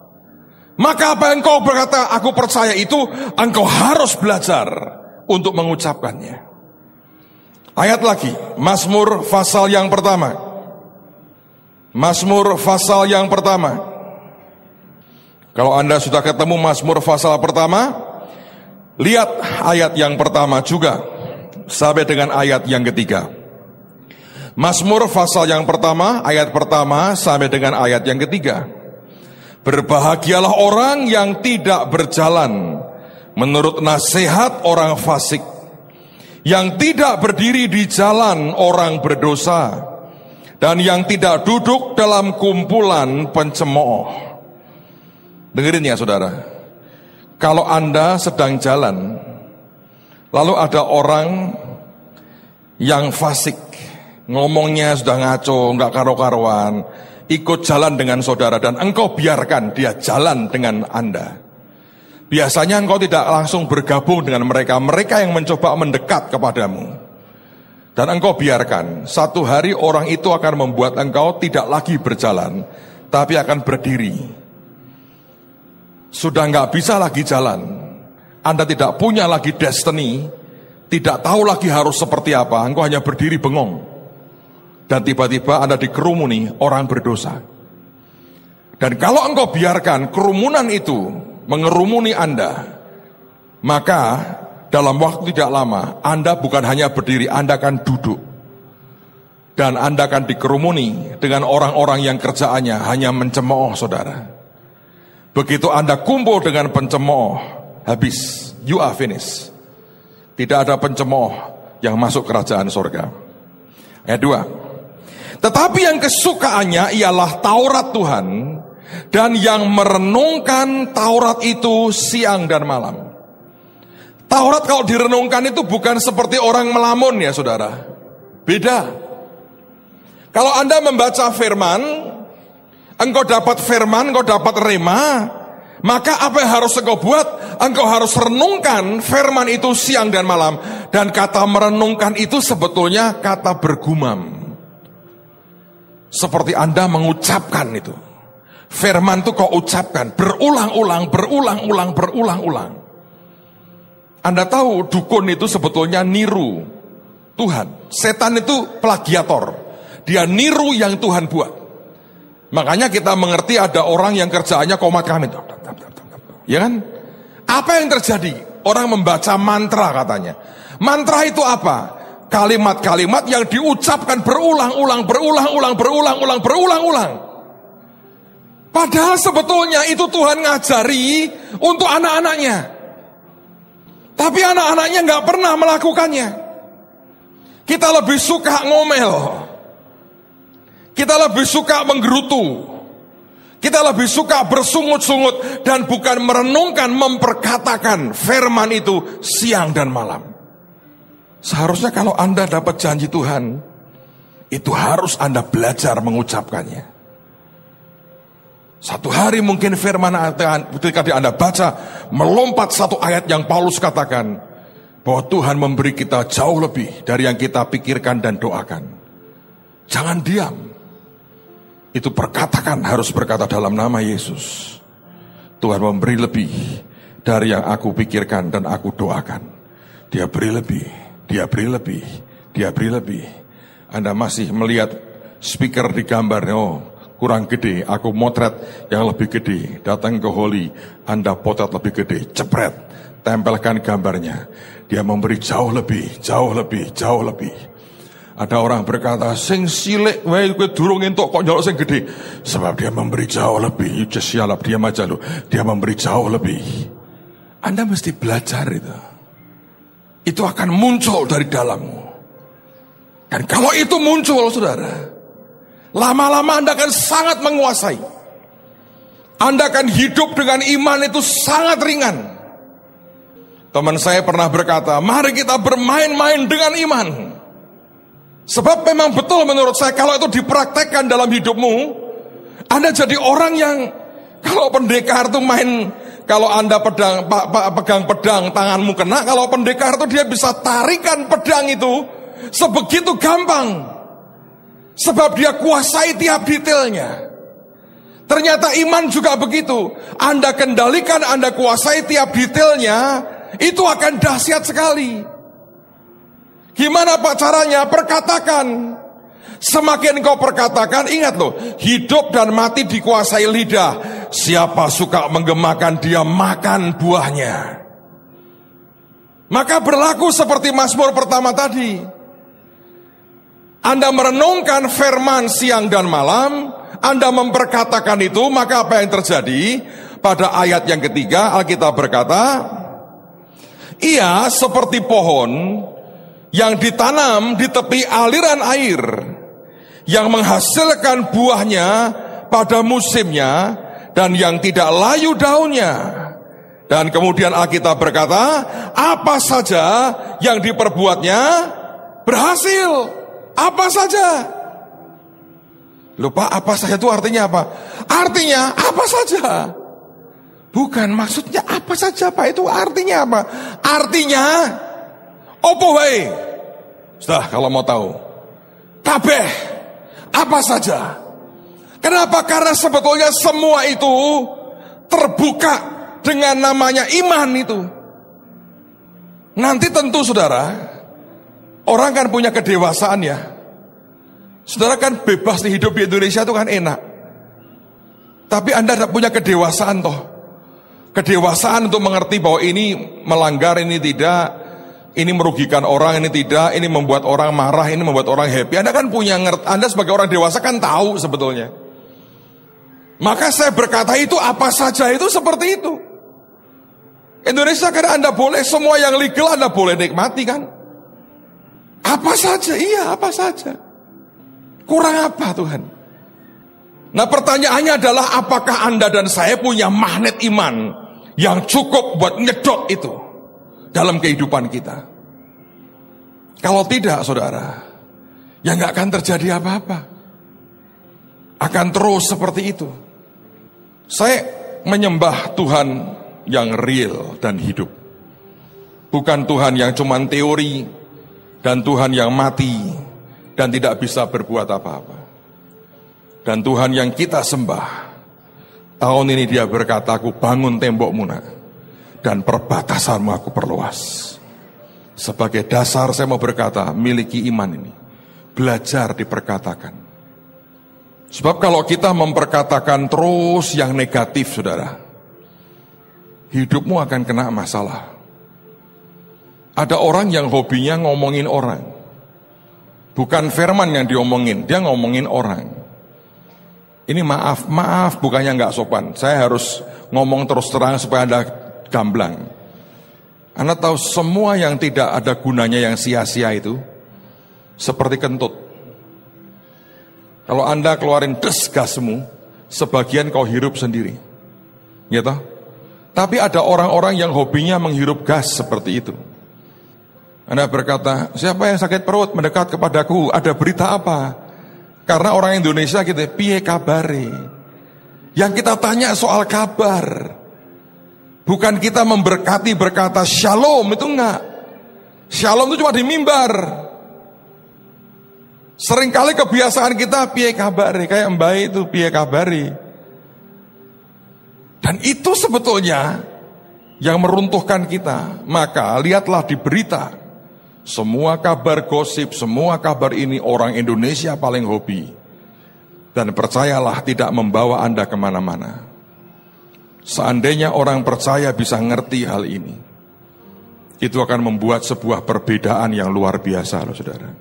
Maka apa yang kau berkata, aku percaya itu, engkau harus belajar untuk mengucapkannya. Ayat lagi, Mazmur pasal yang pertama. Mazmur pasal yang pertama. Kalau Anda sudah ketemu Mazmur pasal pertama, lihat ayat yang pertama juga sampai dengan ayat yang ketiga. Mazmur pasal yang pertama, ayat pertama sampai dengan ayat yang ketiga. Berbahagialah orang yang tidak berjalan menurut nasihat orang fasik, yang tidak berdiri di jalan orang berdosa, dan yang tidak duduk dalam kumpulan pencemooh. Dengerin ya saudara, kalau Anda sedang jalan, lalu ada orang yang fasik, ngomongnya sudah ngaco, nggak karo-karuan, ikut jalan dengan saudara, dan engkau biarkan dia jalan dengan Anda. Biasanya engkau tidak langsung bergabung dengan mereka, mereka yang mencoba mendekat kepadamu. Dan engkau biarkan, satu hari orang itu akan membuat engkau tidak lagi berjalan, tapi akan berdiri. sudah nggak bisa lagi jalan, Anda tidak punya lagi destiny, tidak tahu lagi harus seperti apa, engkau hanya berdiri bengong. Dan tiba-tiba Anda dikerumuni orang berdosa. Dan kalau engkau biarkan kerumunan itu mengerumuni Anda, maka dalam waktu tidak lama, Anda bukan hanya berdiri, Anda akan duduk. Dan Anda akan dikerumuni dengan orang-orang yang kerjaannya hanya mencemooh saudara. Begitu Anda kumpul dengan pencemooh, habis, you are finished. Tidak ada pencemooh yang masuk kerajaan surga. Ayat 2. Tetapi yang kesukaannya ialah Taurat Tuhan, dan yang merenungkan Taurat itu siang dan malam. Taurat kalau direnungkan itu bukan seperti orang melamun ya saudara. Beda. Kalau Anda membaca firman, engkau dapat firman, engkau dapat rema, maka apa yang harus engkau buat? Engkau harus renungkan firman itu siang dan malam. Dan kata merenungkan itu sebetulnya kata bergumam. Seperti Anda mengucapkan itu. Firman itu kau ucapkan berulang-ulang, berulang-ulang. Anda tahu dukun itu sebetulnya niru Tuhan. Setan itu plagiator. Dia niru yang Tuhan buat. Makanya kita mengerti ada orang yang kerjaannya komat kamit. Ya kan? Apa yang terjadi? Orang membaca mantra katanya. Mantra itu apa? Kalimat-kalimat yang diucapkan berulang-ulang. Padahal sebetulnya itu Tuhan ngajari untuk anak-anaknya. Tapi anak-anaknya gak pernah melakukannya. Kita lebih suka ngomel. Kita lebih suka menggerutu. Kita lebih suka bersungut-sungut. Dan bukan merenungkan, memperkatakan firman itu siang dan malam. Seharusnya kalau Anda dapat janji Tuhan, itu harus Anda belajar mengucapkannya. Satu hari mungkin firman ketika Anda baca, melompat satu ayat yang Paulus katakan, bahwa Tuhan memberi kita jauh lebih dari yang kita pikirkan dan doakan. Jangan diam. Itu perkatakan, harus berkata dalam nama Yesus. Tuhan memberi lebih dari yang aku pikirkan dan aku doakan. Dia beri lebih, dia beri lebih, dia beri lebih. Anda masih melihat speaker di gambarnya, oh kurang gede, aku motret yang lebih gede. Datang ke Holy, Anda potret lebih gede, cepret, tempelkan gambarnya. Dia memberi jauh lebih, jauh lebih, jauh lebih. Ada orang berkata, sing cilik wae kowe durung entuk kok nyolok sing gede. Sebab dia memberi jauh lebih. You just sialap, diam aja lu. Dia memberi jauh lebih. Anda mesti belajar itu. Itu akan muncul dari dalammu. Dan kalau itu muncul, saudara, lama-lama Anda akan sangat menguasai. Anda akan hidup dengan iman itu sangat ringan. Teman saya pernah berkata, mari kita bermain-main dengan iman. Sebab memang betul menurut saya, kalau itu dipraktekkan dalam hidupmu, Anda jadi orang yang, kalau pendekar itu main, kalau Anda pegang pedang, tanganmu kena, kalau pendekar itu dia bisa tarikan pedang itu sebegitu gampang. Sebab dia kuasai tiap detailnya. Ternyata iman juga begitu. Anda kendalikan, Anda kuasai tiap detailnya, itu akan dahsyat sekali. Gimana Pak caranya? Perkatakan. Semakin kau perkatakan, ingat loh, hidup dan mati dikuasai lidah. Siapa suka menggemakan, dia makan buahnya. Maka berlaku seperti Mazmur pertama tadi. Anda merenungkan firman siang dan malam, Anda memperkatakan itu, maka apa yang terjadi? Pada ayat yang ketiga, Alkitab berkata, ia seperti pohon yang ditanam di tepi aliran air, yang menghasilkan buahnya pada musimnya, dan yang tidak layu daunnya. Dan kemudian Alkitab berkata, apa saja yang diperbuatnya berhasil. Apa saja. Lupa apa saja itu artinya apa? Artinya apa saja. Bukan maksudnya apa saja Pak, itu artinya apa? Artinya opo wae. Sudah kalau mau tahu. Kabeh. Apa saja. Kenapa? Karena sebetulnya semua itu terbuka dengan namanya iman itu. Nanti tentu saudara, orang kan punya kedewasaan ya. Saudara kan bebas di hidup di Indonesia itu kan enak. Tapi Anda tidak punya kedewasaan toh. Kedewasaan untuk mengerti bahwa ini melanggar, ini tidak, ini merugikan orang, ini tidak, ini membuat orang marah, ini membuat orang happy. Anda kan punya Anda sebagai orang dewasa kan tahu sebetulnya. Maka saya berkata itu apa saja itu seperti itu. Indonesia kan Anda boleh, semua yang legal Anda boleh nikmati kan. Apa saja, iya apa saja. Kurang apa Tuhan? Nah pertanyaannya adalah apakah Anda dan saya punya magnet iman yang cukup buat nyedot itu dalam kehidupan kita? Kalau tidak saudara, ya nggak akan terjadi apa-apa. Akan terus seperti itu. Saya menyembah Tuhan yang real dan hidup. Bukan Tuhan yang cuma teori dan Tuhan yang mati dan tidak bisa berbuat apa-apa. Dan Tuhan yang kita sembah, tahun ini dia berkata, aku bangun tembokmu nak, dan perbatasanmu aku perluas. Sebagai dasar saya mau berkata, miliki iman ini, belajar diperkatakan. Sebab kalau kita memperkatakan terus yang negatif saudara, hidupmu akan kena masalah. Ada orang yang hobinya ngomongin orang. Bukan firman yang diomongin, dia ngomongin orang. Ini maaf, bukannya nggak sopan. Saya harus ngomong terus terang supaya Anda gamblang. Anda tahu semua yang tidak ada gunanya yang sia-sia itu seperti kentut. Kalau Anda keluarin gasmu, sebagian kau hirup sendiri. Gitu? Tapi ada orang-orang yang hobinya menghirup gas seperti itu. Anda berkata, siapa yang sakit perut mendekat kepadaku, ada berita apa? Karena orang Indonesia gitu, piye kabare? Yang kita tanya soal kabar. Bukan kita memberkati berkata shalom, itu enggak. Shalom itu cuma di mimbar. Seringkali kebiasaan kita piye kabare, kayak mbak itu piye kabare. Dan itu sebetulnya yang meruntuhkan kita. Maka lihatlah di berita. Semua kabar gosip, semua kabar ini orang Indonesia paling hobi. Dan percayalah tidak membawa Anda kemana-mana. Seandainya orang percaya bisa ngerti hal ini, itu akan membuat sebuah perbedaan yang luar biasa loh saudara.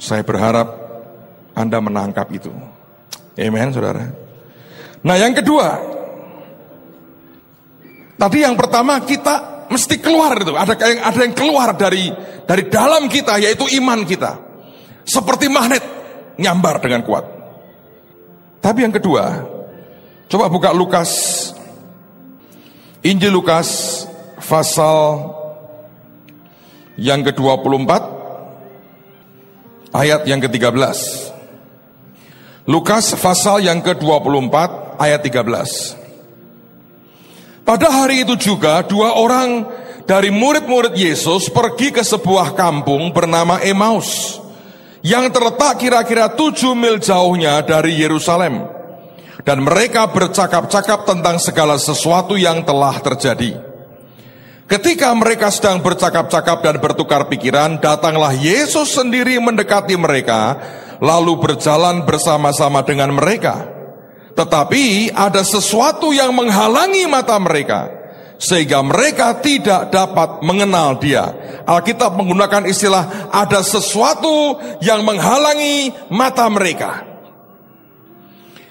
Saya berharap Anda menangkap itu. Amen saudara. Nah yang kedua, tadi yang pertama kita mesti keluar itu. Ada yang keluar dari dalam kita, yaitu iman kita. Seperti magnet nyambar dengan kuat. Tapi yang kedua, coba buka Injil Lukas pasal yang ke-24 ayat yang ke-13. Lukas pasal yang ke-24 ayat 13. Pada hari itu juga 2 orang dari murid-murid Yesus pergi ke sebuah kampung bernama Emmaus yang terletak kira-kira 7 mil jauhnya dari Yerusalem. Dan mereka bercakap-cakap tentang segala sesuatu yang telah terjadi. Ketika mereka sedang bercakap-cakap dan bertukar pikiran, datanglah Yesus sendiri mendekati mereka, lalu berjalan bersama-sama dengan mereka. Tetapi ada sesuatu yang menghalangi mata mereka, sehingga mereka tidak dapat mengenal dia. Alkitab menggunakan istilah ada sesuatu yang menghalangi mata mereka.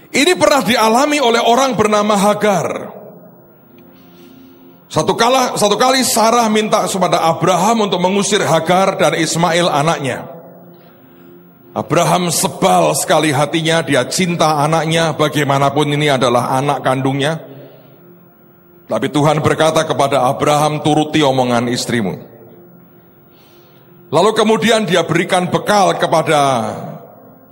Ini pernah dialami oleh orang bernama Hagar. Satu kali Sarah minta kepada Abraham untuk mengusir Hagar dan Ismail anaknya. Abraham sebal sekali hatinya, dia cinta anaknya, bagaimanapun ini adalah anak kandungnya. Tapi Tuhan berkata kepada Abraham, turuti omongan istrimu. Lalu kemudian dia berikan bekal kepada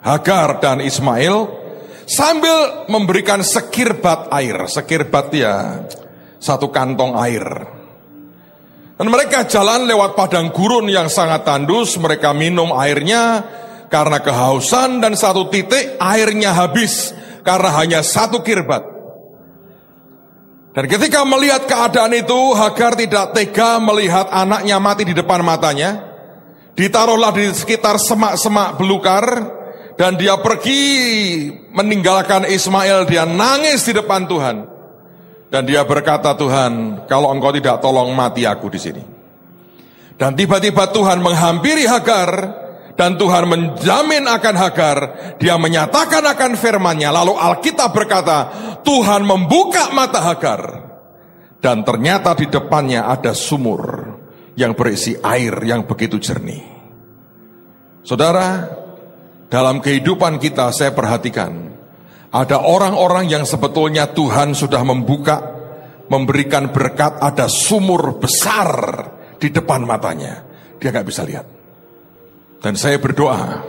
Hagar dan Ismail, sambil memberikan sekirbat air. Sekirbat ya 1 kantong air. Dan mereka jalan lewat padang gurun yang sangat tandus. Mereka minum airnya karena kehausan, dan satu titik airnya habis karena hanya 1 kirbat. Dan ketika melihat keadaan itu, Hagar tidak tega melihat anaknya mati di depan matanya. Ditaruhlah di sekitar semak-semak belukar, dan dia pergi meninggalkan Ismail. Dia nangis di depan Tuhan. Dan dia berkata, Tuhan, kalau engkau tidak tolong, mati aku di sini. Dan tiba-tiba Tuhan menghampiri Hagar, dan Tuhan menjamin akan Hagar. Dia menyatakan akan firman-Nya. Lalu Alkitab berkata, Tuhan membuka mata Hagar, dan ternyata di depannya ada sumur yang berisi air yang begitu jernih. Saudara, dalam kehidupan kita saya perhatikan, ada orang-orang yang sebetulnya Tuhan sudah membuka, memberikan berkat, ada sumur besar di depan matanya. Dia gak bisa lihat. Dan saya berdoa,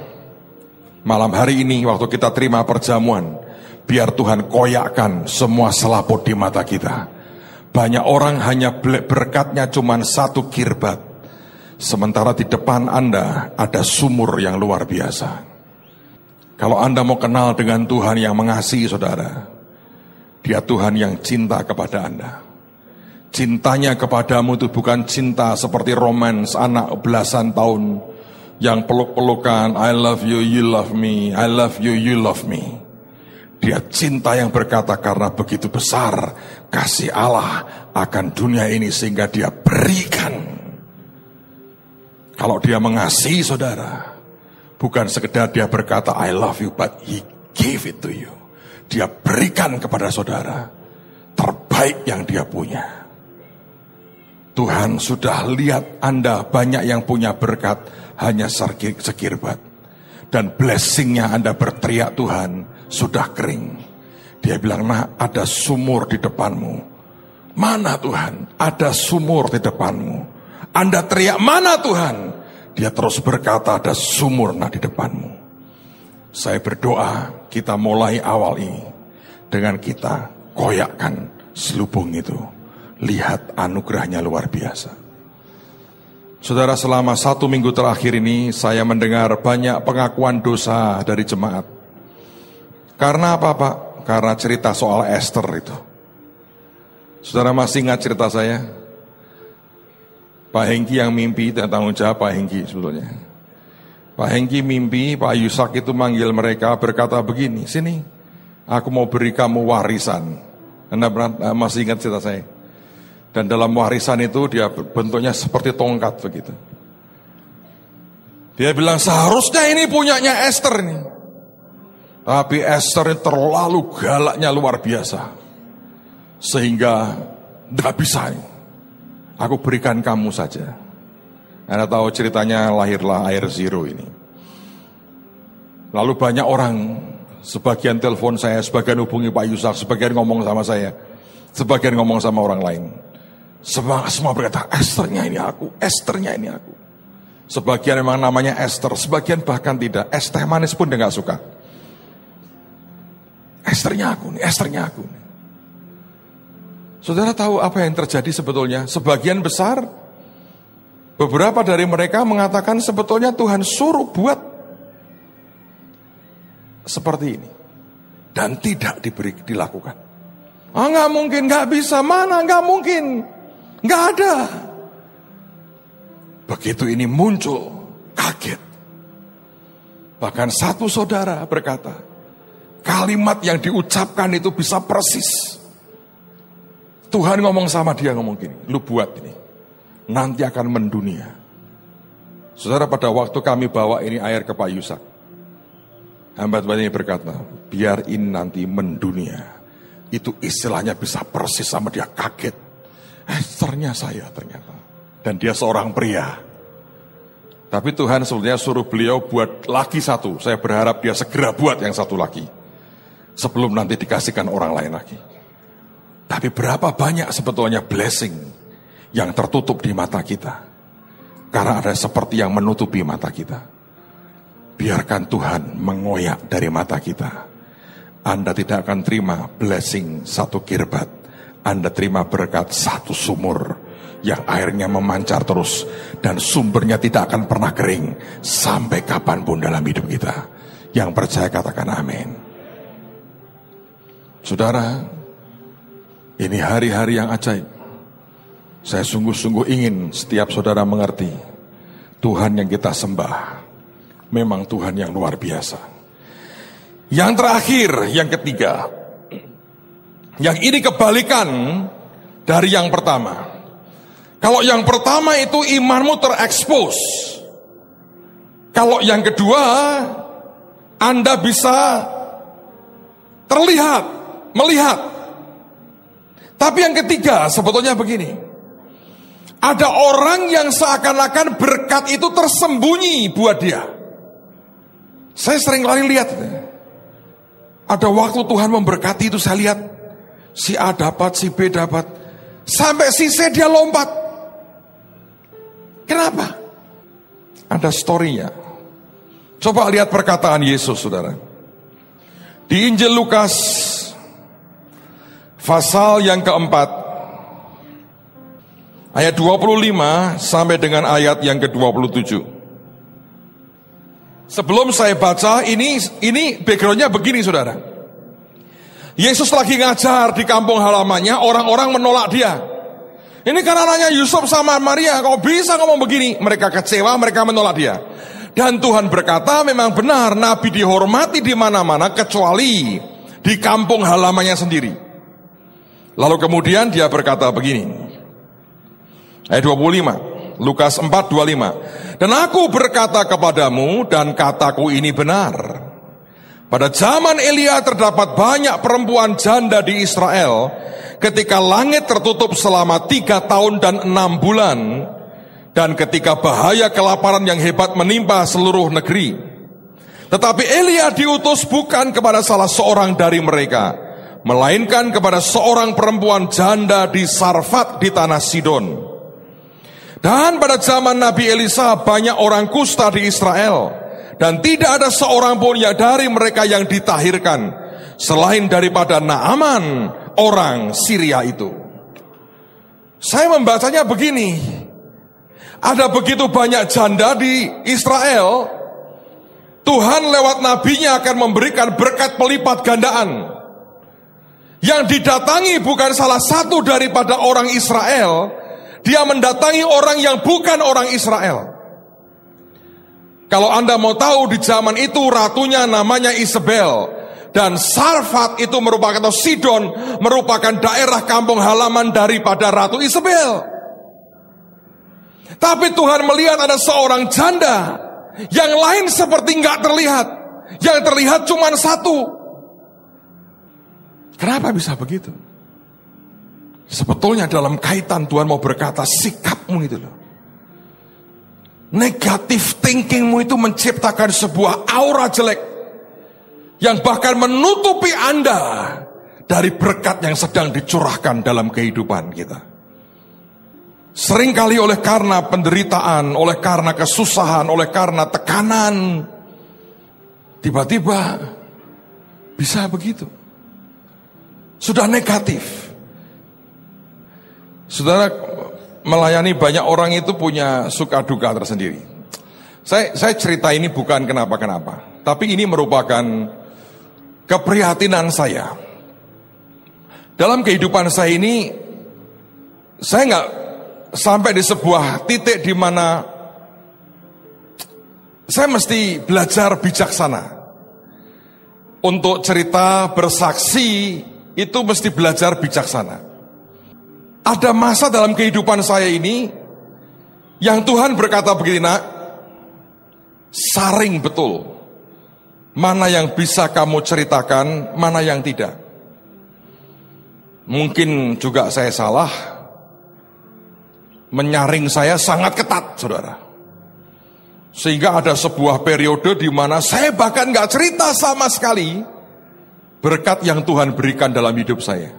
malam hari ini waktu kita terima perjamuan, biar Tuhan koyakkan semua selaput di mata kita. Banyak orang hanya berkatnya cuma satu kirbat, sementara di depan Anda ada sumur yang luar biasa. Kalau Anda mau kenal dengan Tuhan yang mengasihi saudara, Dia Tuhan yang cinta kepada Anda. Cintanya kepadamu itu bukan cinta seperti romans anak belasan tahun yang peluk-pelukan, I love you, you love me, I love you, you love me. Dia cinta yang berkata, karena begitu besar kasih Allah akan dunia ini sehingga Dia berikan. Kalau Dia mengasihi saudara, bukan sekedar Dia berkata I love you, but He gave it to you. Dia berikan kepada saudara terbaik yang Dia punya. Tuhan sudah lihat Anda banyak yang punya berkat hanya sekirbat, dan blessingnya Anda berteriak, Tuhan sudah kering. Dia bilang, nah ada sumur di depanmu. Mana Tuhan? Ada sumur di depanmu. Anda teriak, mana Tuhan? Dia terus berkata, ada sumur di depanmu. Saya berdoa kita mulai awal ini dengan kita koyakkan selubung itu. Lihat anugerahnya luar biasa. Saudara, selama 1 minggu terakhir ini saya mendengar banyak pengakuan dosa dari jemaat. Karena apa Pak? Karena cerita soal Esther itu. Saudara masih ingat cerita saya? Pak Hengki yang mimpi, dan tanggung jawab Pak Hengki sebetulnya. Pak Hengki mimpi, Pak Yusak itu manggil mereka berkata begini, sini aku mau beri kamu warisan. Anda masih ingat cerita saya? Dan dalam warisan itu dia bentuknya seperti tongkat begitu. Dia bilang seharusnya ini punyanya Esther nih. Tapi Esther ini terlalu galaknya luar biasa. Sehingga tidak bisa. Aku berikan kamu saja. Anda tahu ceritanya lahirlah Air Zero ini. Lalu banyak orang, sebagian telepon saya, sebagian hubungi Pak Yusak, sebagian ngomong sama saya, sebagian ngomong sama orang lain. Semua berkata, Esthernya ini aku, Esthernya ini aku. Sebagian memang namanya Esther, sebagian bahkan tidak. Es teh manis pun dia gak suka. Esthernya aku nih, Esthernya aku nih. Saudara tahu apa yang terjadi sebetulnya? Sebagian besar, beberapa dari mereka mengatakan sebetulnya Tuhan suruh buat seperti ini. Dan tidak dilakukan. Gak mungkin, gak bisa, mana gak mungkin. Gak ada. Begitu ini muncul, kaget. Bahkan satu saudara berkata, kalimat yang diucapkan itu bisa persis. Tuhan ngomong sama dia, ngomong gini, lu buat ini, nanti akan mendunia. Saudara, pada waktu kami bawa ini air ke Pak Yusak, hamba Tuhan ini berkata, biar ini nanti mendunia. Itu istilahnya bisa persis sama dia, kaget. Esthernya saya ternyata. Dan dia seorang pria. Tapi Tuhan sebetulnya suruh beliau buat lagi satu. Saya berharap dia segera buat yang satu lagi. Sebelum nanti dikasihkan orang lain lagi. Tapi berapa banyak sebetulnya blessing yang tertutup di mata kita. Karena ada seperti yang menutupi mata kita. Biarkan Tuhan mengoyak dari mata kita. Anda tidak akan terima blessing satu kirbat. Anda terima berkat satu sumur yang airnya memancar terus dan sumbernya tidak akan pernah kering sampai kapanpun dalam hidup kita. Yang percaya katakan amin. Saudara, Ini hari-hari yang ajaib. Saya sungguh-sungguh ingin setiap saudara mengerti, Tuhan yang kita sembah memang Tuhan yang luar biasa. Yang terakhir, yang ketiga, yang ini kebalikan dari yang pertama. Kalau yang pertama itu imanmu terekspos. Kalau yang kedua, Anda bisa terlihat, melihat. Tapi yang ketiga sebetulnya begini. Ada orang yang seakan-akan berkat itu tersembunyi buat dia. Saya sering kali lihat. Ada waktu Tuhan memberkati itu saya lihat. Si A dapat, si B dapat. Sampai si C dia lompat. Kenapa? Ada story-nya. Coba lihat perkataan Yesus, saudara. Di Injil Lukas, pasal yang keempat, ayat 25 sampai dengan ayat yang ke-27. Sebelum saya baca, ini background-nya begini, saudara. Yesus lagi ngajar di kampung halamannya, orang-orang menolak dia. Ini kan anaknya Yusuf sama Maria, kok bisa ngomong begini? Mereka kecewa, mereka menolak dia. Dan Tuhan berkata, memang benar, Nabi dihormati di mana-mana, kecuali di kampung halamannya sendiri. Lalu kemudian dia berkata begini, ayat 25, Lukas 4:25. Dan aku berkata kepadamu, dan kataku ini benar. Pada zaman Elia terdapat banyak perempuan janda di Israel, ketika langit tertutup selama 3 tahun dan 6 bulan, dan ketika bahaya kelaparan yang hebat menimpa seluruh negeri. Tetapi Elia diutus bukan kepada salah seorang dari mereka, melainkan kepada seorang perempuan janda di Sarfat di tanah Sidon. Dan pada zaman Nabi Elisa banyak orang kusta di Israel, dan tidak ada seorang pun yang dari mereka yang ditahirkan, selain daripada Naaman, orang Syria itu. Saya membacanya begini, ada begitu banyak janda di Israel, Tuhan lewat nabinya akan memberikan berkat pelipat gandaan. Yang didatangi bukan salah satu daripada orang Israel, dia mendatangi orang yang bukan orang Israel. Kalau Anda mau tahu, di zaman itu ratunya namanya Isabel, dan Sarfat itu merupakan, atau Sidon merupakan daerah kampung halaman daripada Ratu Isabel. Tapi Tuhan melihat ada seorang janda, yang lain seperti nggak terlihat, yang terlihat cuma satu. Kenapa bisa begitu? Sebetulnya dalam kaitan Tuhan mau berkata, sikapmu itu loh. Negatif thinkingmu itu menciptakan sebuah aura jelek yang bahkan menutupi Anda dari berkat yang sedang dicurahkan dalam kehidupan kita. Seringkali oleh karena penderitaan, oleh karena kesusahan, oleh karena tekanan, tiba-tiba bisa begitu. Sudah negatif. Saudara, melayani banyak orang itu punya suka duka tersendiri. Saya cerita ini bukan kenapa-kenapa, tapi ini merupakan keprihatinan saya. Dalam kehidupan saya ini, saya nggak sampai di sebuah titik di mana saya mesti belajar bijaksana. Untuk cerita, bersaksi, itu mesti belajar bijaksana. Ada masa dalam kehidupan saya ini yang Tuhan berkata begini, nak, saring betul mana yang bisa kamu ceritakan, mana yang tidak. Mungkin juga saya salah, menyaring saya sangat ketat, saudara. Sehingga ada sebuah periode di mana saya bahkan gak cerita sama sekali berkat yang Tuhan berikan dalam hidup saya.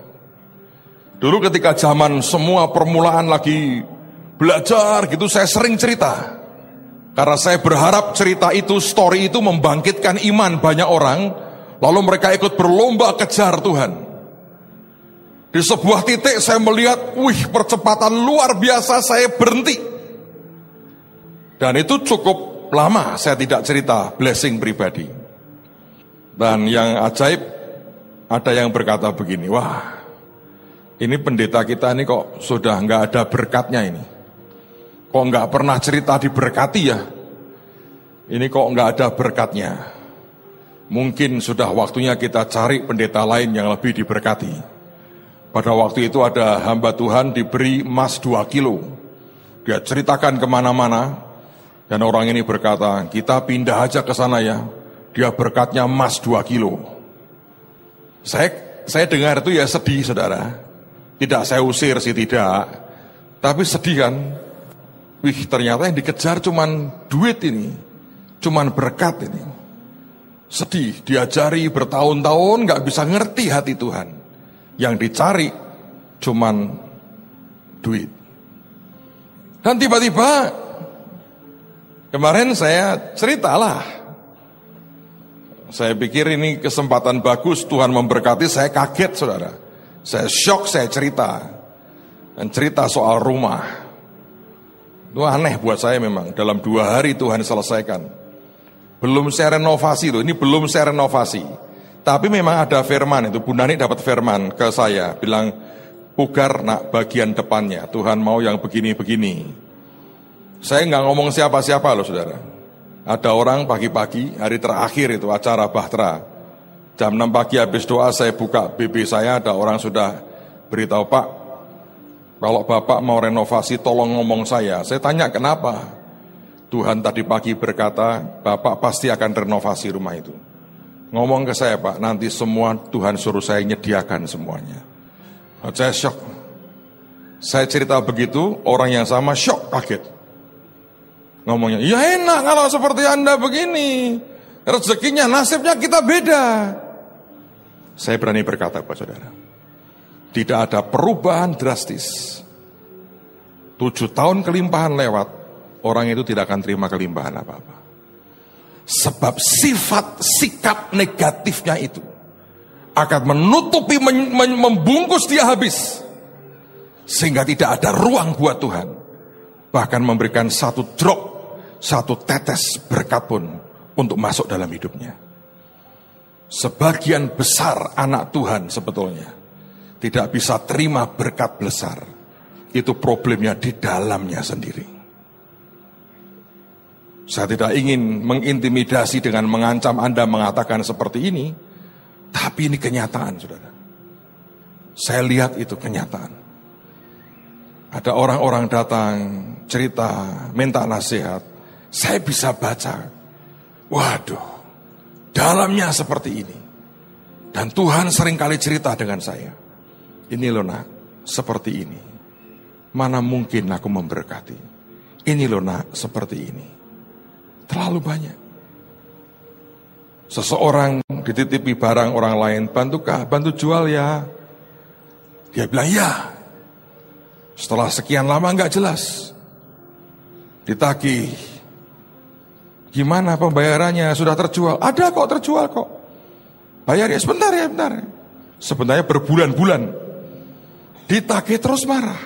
Dulu ketika zaman semua permulaan lagi belajar gitu, saya sering cerita. Karena saya berharap cerita itu, story itu membangkitkan iman banyak orang, lalu mereka ikut berlomba kejar Tuhan. Di sebuah titik saya melihat, percepatan luar biasa, saya berhenti. Dan itu cukup lama saya tidak cerita blessing pribadi. Dan yang ajaib, ada yang berkata begini, Ini pendeta kita ini kok sudah nggak ada berkatnya ini. Kok nggak pernah cerita diberkati ya? Ini kok nggak ada berkatnya. Mungkin sudah waktunya kita cari pendeta lain yang lebih diberkati. Pada waktu itu ada hamba Tuhan diberi emas 2 kilo. Dia ceritakan kemana-mana. Dan orang ini berkata, kita pindah aja ke sana ya. Dia berkatnya emas 2 kilo. Saya dengar itu ya sedih, saudara. Tidak saya usir sih, tidak. Tapi sedih kan. Wih, ternyata yang dikejar cuman duit ini. Cuman berkat ini. Sedih, diajari bertahun-tahun gak bisa ngerti hati Tuhan. Yang dicari cuman duit. Dan tiba-tiba kemarin saya ceritalah. Saya pikir ini kesempatan bagus, Tuhan memberkati, saya kaget saudara. Saya shock, saya cerita. Dan cerita soal rumah. Itu aneh buat saya memang. Dalam 2 hari Tuhan selesaikan. Belum saya renovasi loh, ini belum saya renovasi. Tapi memang ada firman itu, Bu Nani dapat firman ke saya. Bilang, pugar nak bagian depannya, Tuhan mau yang begini-begini. Saya nggak ngomong siapa-siapa loh saudara. Ada orang pagi-pagi, hari terakhir itu acara Bahtera. Jam 6 pagi habis doa saya buka BB saya, ada orang sudah beritahu, Pak, kalau Bapak mau renovasi tolong ngomong saya. Saya tanya kenapa? Tuhan tadi pagi berkata, Bapak pasti akan renovasi rumah itu. Ngomong ke saya, Pak, nanti semua Tuhan suruh saya nyediakan semuanya. Saya shock. Saya cerita begitu, orang yang sama shock, kaget. Ngomongnya, ya enak kalau seperti Anda begini. Rezekinya, nasibnya kita beda. Saya berani berkata kepada saudara, tidak ada perubahan drastis. 7 tahun kelimpahan lewat, orang itu tidak akan terima kelimpahan apa-apa. Sebab sifat sikap negatifnya itu akan menutupi, membungkus dia habis. Sehingga tidak ada ruang buat Tuhan. Bahkan memberikan 1 drop, 1 tetes berkat pun untuk masuk dalam hidupnya. Sebagian besar anak Tuhan sebetulnya tidak bisa terima berkat besar. Itu problemnya di dalamnya sendiri. Saya tidak ingin mengintimidasi dengan mengancam Anda mengatakan seperti ini. Tapi ini kenyataan, saudara. Saya lihat itu kenyataan. Ada orang-orang datang, cerita, minta nasihat. Saya bisa baca. Waduh, dalamnya seperti ini. Dan Tuhan seringkali cerita dengan saya. Ini loh nak, seperti ini. Mana mungkin aku memberkati. Ini loh nak, seperti ini. Terlalu banyak. Seseorang dititipi barang orang lain, bantukah, bantu jual ya. Dia bilang ya. Setelah sekian lama nggak jelas. Ditagih. Gimana pembayarannya? Sudah terjual? Ada kok, terjual kok. Bayar ya, sebentar ya, bentar. Sebenarnya berbulan-bulan. Ditagih terus marah.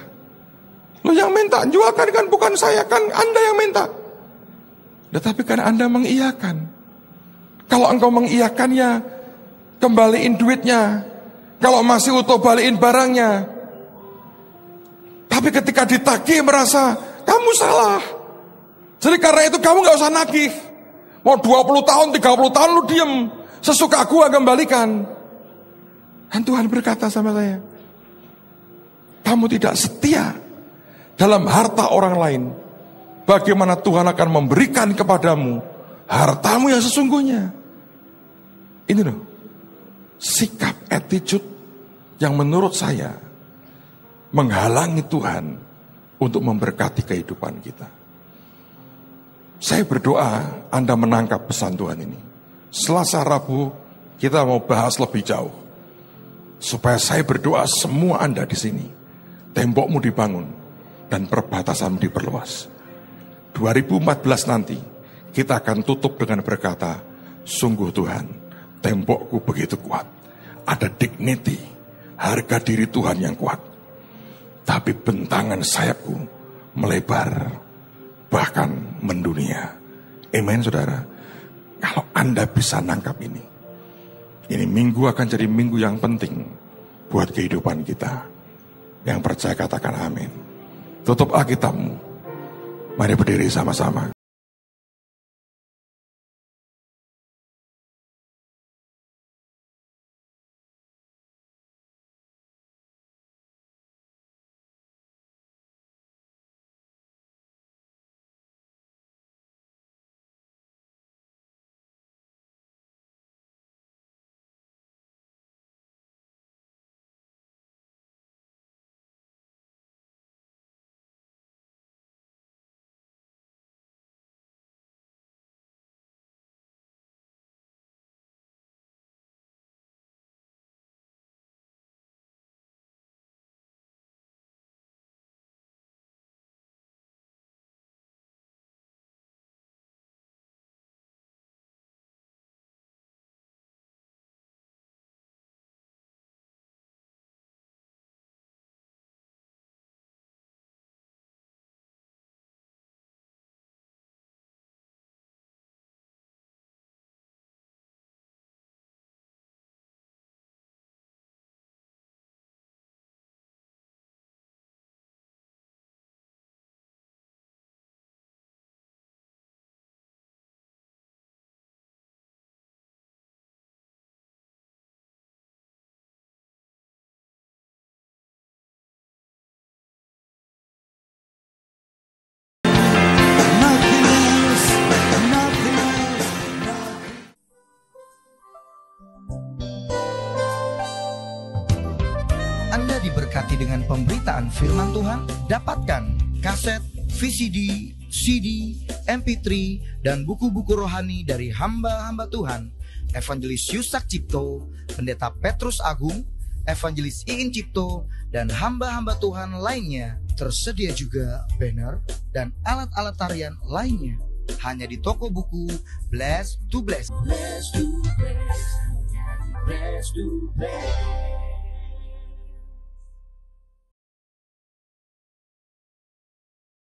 Lo yang minta jualkan kan bukan saya, kan Anda yang minta. Tetapi kan Anda mengiyakan. Kalau engkau mengiyakannya, kembaliin duitnya. Kalau masih utuh, balikin barangnya. Tapi ketika ditagih merasa, kamu salah. Jadi karena itu kamu gak usah nagih. Mau 20 tahun, 30 tahun lu diem. Sesuka gua kembalikan. Dan Tuhan berkata sama saya, kamu tidak setia dalam harta orang lain. Bagaimana Tuhan akan memberikan kepadamu hartamu yang sesungguhnya. Ini loh, sikap attitude yang menurut saya menghalangi Tuhan untuk memberkati kehidupan kita. Saya berdoa Anda menangkap pesan Tuhan ini. Selasa Rabu kita mau bahas lebih jauh. Supaya saya berdoa semua Anda di sini, tembokmu dibangun dan perbatasanmu diperluas. 2014 nanti kita akan tutup dengan berkata, sungguh Tuhan, tembokku begitu kuat. Ada dignity, harga diri Tuhan yang kuat. Tapi bentangan sayapku melebar, bahkan mendunia. Amen saudara. Kalau Anda bisa nangkap ini minggu akan jadi minggu yang penting buat kehidupan kita. Yang percaya katakan amin. Tutup Alkitabmu. Mari berdiri sama-sama. Anda diberkati dengan pemberitaan firman Tuhan? Dapatkan kaset, VCD, CD, MP3, dan buku-buku rohani dari hamba-hamba Tuhan, Evangelis Yusak Cipto, Pendeta Petrus Agung, Evangelis Iin Cipto, dan hamba-hamba Tuhan lainnya. Tersedia juga banner dan alat-alat tarian lainnya. Hanya di toko buku Bless to Bless. Bless to Bless. Bless to Bless.